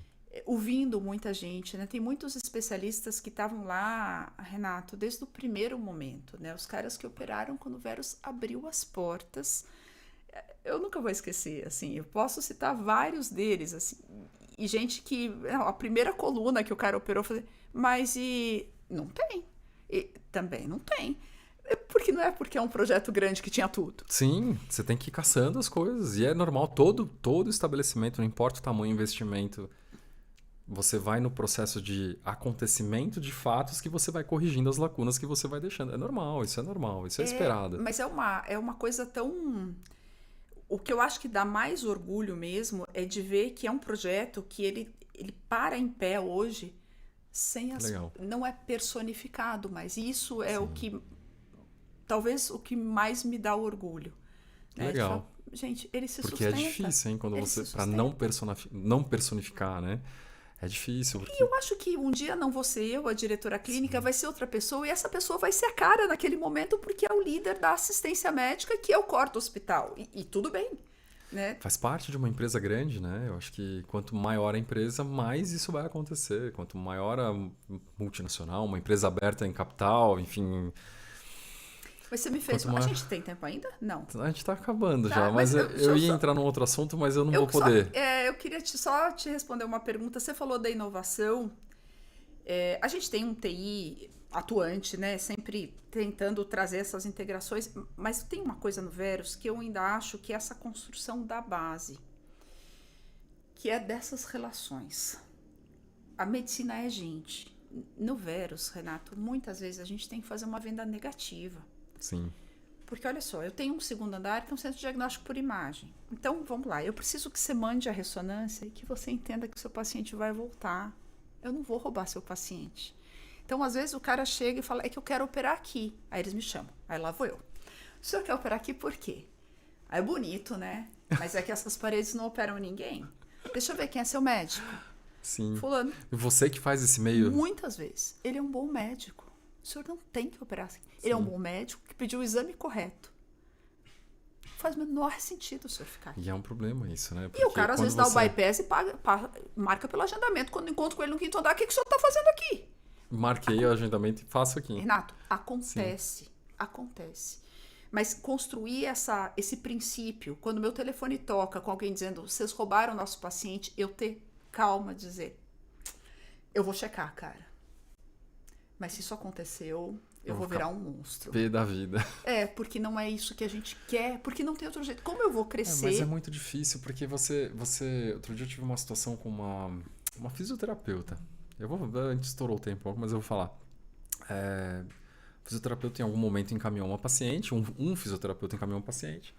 Ouvindo muita gente, né? Tem muitos especialistas que estavam lá, Renato, desde o primeiro momento, né? Os caras que operaram quando o Verus abriu as portas. Eu nunca vou esquecer, assim, eu posso citar vários deles, assim, e gente que, não, a primeira coluna que o cara operou, eu falei, mas e não tem, e também não tem. Porque não é porque é um projeto grande que tinha tudo. Sim, você tem que ir caçando as coisas, e é normal, todo estabelecimento, não importa o tamanho do investimento, você vai no processo de acontecimento de fatos que você vai corrigindo as lacunas que você vai deixando. É normal, isso é esperado. Mas é uma coisa tão... O que eu acho que dá mais orgulho mesmo é de ver que é um projeto que ele para em pé hoje sem as... Legal. Não é personificado, mas isso é o que... Talvez o que mais me dá orgulho. Né? Legal. Fala, gente, ele se porque sustenta. É difícil, hein? Quando você... Para não personificar, né? É difícil. Porque... E eu acho que um dia não vou ser eu, a diretora clínica, vai ser outra pessoa, e essa pessoa vai ser a cara naquele momento porque é o líder da assistência médica, que é o core do hospital. E tudo bem. Né? Faz parte de uma empresa grande, né? Eu acho que quanto maior a empresa, mais isso vai acontecer. Quanto maior a multinacional, uma empresa aberta em capital, enfim... Mas você me fez... A gente tem tempo ainda? Não. A gente tá acabando já, mas eu ia entrar num outro assunto, mas eu não vou poder. Eu queria só te responder uma pergunta. Você falou da inovação. A gente tem um TI atuante, né? Sempre tentando trazer essas integrações, mas tem uma coisa no Verus que eu ainda acho que é essa construção da base, que é dessas relações. A medicina é gente. No Verus, Renato, muitas vezes a gente tem que fazer uma venda negativa. Sim. Porque, olha só, eu tenho um segundo andar que é um centro de diagnóstico por imagem. Então, vamos lá, eu preciso que você mande a ressonância e que você entenda que o seu paciente vai voltar. Eu não vou roubar seu paciente. Então, às vezes, o cara chega e fala, é que eu quero operar aqui. Aí eles me chamam, aí lá vou eu. O senhor quer operar aqui por quê? Aí é bonito, né? Mas é que essas paredes não operam ninguém. Deixa eu ver quem é seu médico. Sim. Fulano. E você que faz esse meio... Muitas vezes. Ele é um bom médico. O senhor não tem que operar assim. Ele é um bom médico que pediu o exame correto. Faz o menor sentido o senhor ficar aqui. E é um problema isso, né? Porque e o cara às vezes dá o bypass e marca pelo agendamento. Quando encontro com ele no quinto andar, o que o senhor está fazendo aqui? Marquei o agendamento e faço aqui. Renato, acontece. Sim. Acontece. Mas construir esse princípio, quando meu telefone toca com alguém dizendo, vocês roubaram o nosso paciente, eu ter calma, dizer, eu vou checar, cara. Mas se isso aconteceu, eu vou virar um monstro. Pé da vida. Porque não é isso que a gente quer, porque não tem outro jeito. Como eu vou crescer... Mas é muito difícil, porque você... Outro dia eu tive uma situação com uma fisioterapeuta. A gente estourou o tempo, mas eu vou falar. O fisioterapeuta em algum momento encaminhou uma paciente, um fisioterapeuta encaminhou uma paciente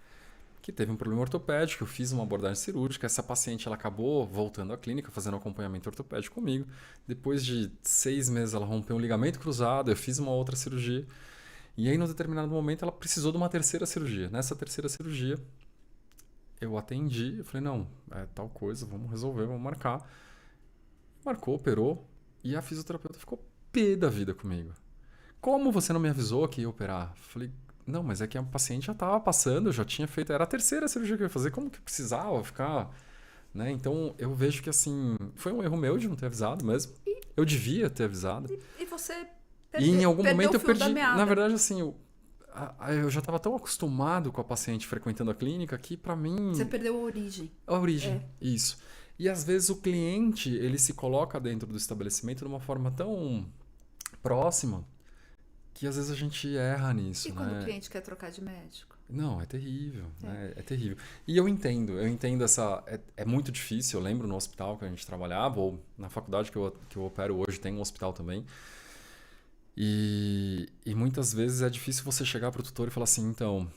que teve um problema ortopédico, eu fiz uma abordagem cirúrgica, essa paciente ela acabou voltando à clínica, fazendo acompanhamento ortopédico comigo. Depois de 6 meses ela rompeu um ligamento cruzado, eu fiz uma outra cirurgia. E aí, num determinado momento, ela precisou de uma terceira cirurgia. Nessa terceira cirurgia, eu atendi, eu falei, não, é tal coisa, vamos resolver, vamos marcar. Marcou, operou, e a fisioterapeuta ficou pé da vida comigo. Como você não me avisou que ia operar? Falei, não, mas é que a paciente já estava passando, eu já tinha feito, era a terceira cirurgia que eu ia fazer, como que precisava ficar... Né? Então, eu vejo que, assim, foi um erro meu de não ter avisado mesmo. Eu devia ter avisado. E você E em algum momento eu perdi. meada. Na verdade, assim, eu já estava tão acostumado com a paciente frequentando a clínica que, para mim. Você perdeu a origem. A origem, isso. E às vezes o cliente ele se coloca dentro do estabelecimento de uma forma tão próxima que às vezes a gente erra nisso. E quando né? o cliente quer trocar de médico? Não, é terrível. Né? É terrível. E eu entendo essa. É muito difícil. Eu lembro no hospital que a gente trabalhava, ou na faculdade que eu opero hoje, tem um hospital também. E muitas vezes é difícil você chegar para o tutor e falar assim, então,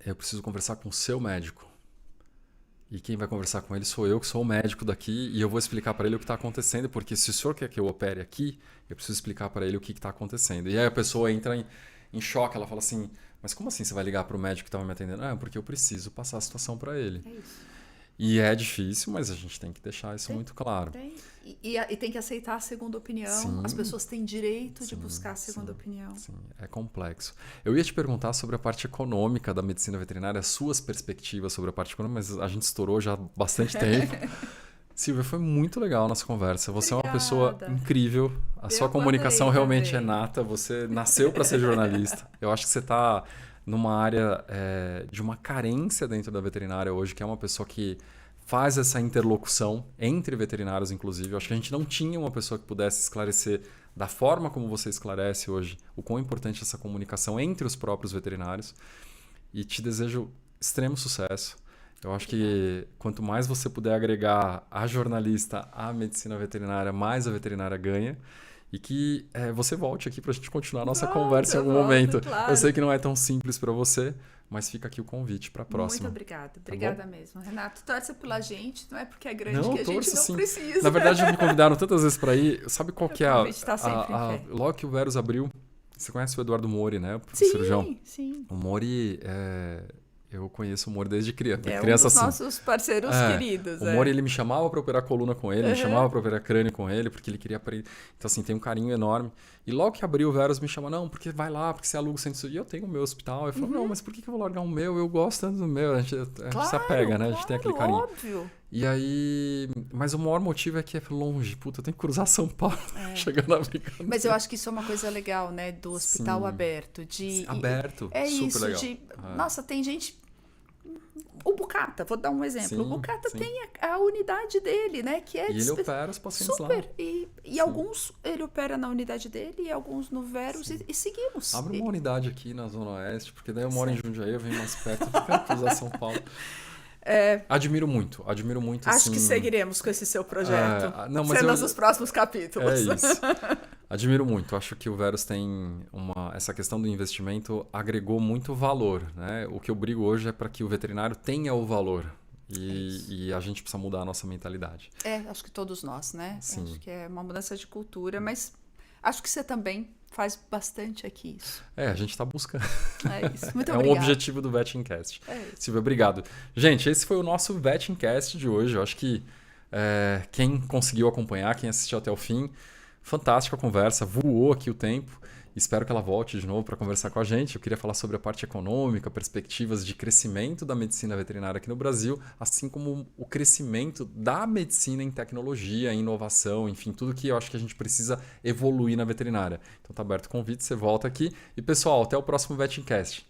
eu preciso conversar com o seu médico. E quem vai conversar com ele sou eu, que sou o médico daqui, e eu vou explicar para ele o que está acontecendo, porque se o senhor quer que eu opere aqui, eu preciso explicar para ele o que está acontecendo. E aí a pessoa entra em choque, ela fala assim, mas como assim você vai ligar para o médico que estava me atendendo? Ah, porque eu preciso passar a situação para ele. É isso. E é difícil, mas a gente tem que deixar isso muito claro. E tem que aceitar a segunda opinião. Sim. As pessoas têm direito de Sim, buscar a segunda opinião. Sim, é complexo. Eu ia te perguntar sobre a parte econômica da medicina veterinária, as suas perspectivas sobre a parte econômica, mas a gente estourou já há bastante tempo. Silvia, foi muito legal a nossa conversa. Você Obrigada. É uma pessoa incrível. A sua comunicação adorei realmente também. é nata. Você nasceu para ser jornalista. Eu acho que você está numa área de uma carência dentro da veterinária hoje, que é uma pessoa que faz essa interlocução entre veterinários, inclusive. Eu acho que a gente não tinha uma pessoa que pudesse esclarecer da forma como você esclarece hoje o quão importante é essa comunicação entre os próprios veterinários. E te desejo extremo sucesso. Eu acho que quanto mais você puder agregar a jornalista à medicina veterinária, mais a veterinária ganha. E que você volte aqui para a gente continuar a nossa conversa em algum momento. Claro. Eu sei que não é tão simples para você, mas fica aqui o convite para a próxima. Muito obrigada. Obrigada mesmo. Renato, torce pela gente. Não é porque é grande Não, que a gente não sim. precisa. Na verdade, me convidaram tantas vezes para ir. Sabe qual que é O convite tá sempre em pé. logo que o Verus abriu, você conhece o Eduardo Mori, né? O Sim, cirurgião. sim. O Mori, eu conheço o Mori desde criança. É criança um dos assim. nossos parceiros queridos. O Mori, ele me chamava para operar coluna com ele, me chamava para operar crânio com ele, porque ele queria aprender. Então, assim, tem um carinho enorme. E logo que abriu o Verus, me chama, não, porque vai lá, porque você aluga o centro. E eu tenho o meu hospital. Eu falo, não, mas por que eu vou largar o meu? Eu gosto tanto do meu. A gente se apega, né? A gente tem aquele carinho. Óbvio. E aí... Mas o maior motivo é que é longe. Puta, eu tenho que cruzar São Paulo chegar na Brigadeiro. Mas eu acho que isso é uma coisa legal, né? Do hospital Sim. aberto. Aberto, É super isso, legal. Nossa, tem gente... O Bucata, vou dar um exemplo. Sim, o Bucata sim. tem a unidade dele, né? Que é E ele opera os pacientes lá. super. E alguns ele opera na unidade dele e alguns no Verus e seguimos. Abre uma unidade aqui na Zona Oeste, porque daí eu moro em Jundiaí, eu venho mais perto, eu quero cruzar São Paulo. Admiro muito. Acho assim, que seguiremos com esse seu projeto. Não, mas cenas dos próximos capítulos. É isso. Admiro muito. Acho que o Verus tem essa questão do investimento agregou muito valor, né? O que eu brigo hoje é para que o veterinário tenha o valor. E a gente precisa mudar a nossa mentalidade. Acho que todos nós, né? Sim. Acho que é uma mudança de cultura, mas acho que você também faz bastante aqui isso. A gente está buscando. É isso. Muito É obrigada. um objetivo do VetinCast. É isso. Silvia, obrigado. Gente, esse foi o nosso VetinCast de hoje. Eu acho que quem conseguiu acompanhar, quem assistiu até o fim, fantástica conversa, voou aqui o tempo. Espero que ela volte de novo para conversar com a gente. Eu queria falar sobre a parte econômica, perspectivas de crescimento da medicina veterinária aqui no Brasil, assim como o crescimento da medicina em tecnologia, em inovação, enfim, tudo que eu acho que a gente precisa evoluir na veterinária. Então tá aberto o convite, você volta aqui. E pessoal, até o próximo VetinCast.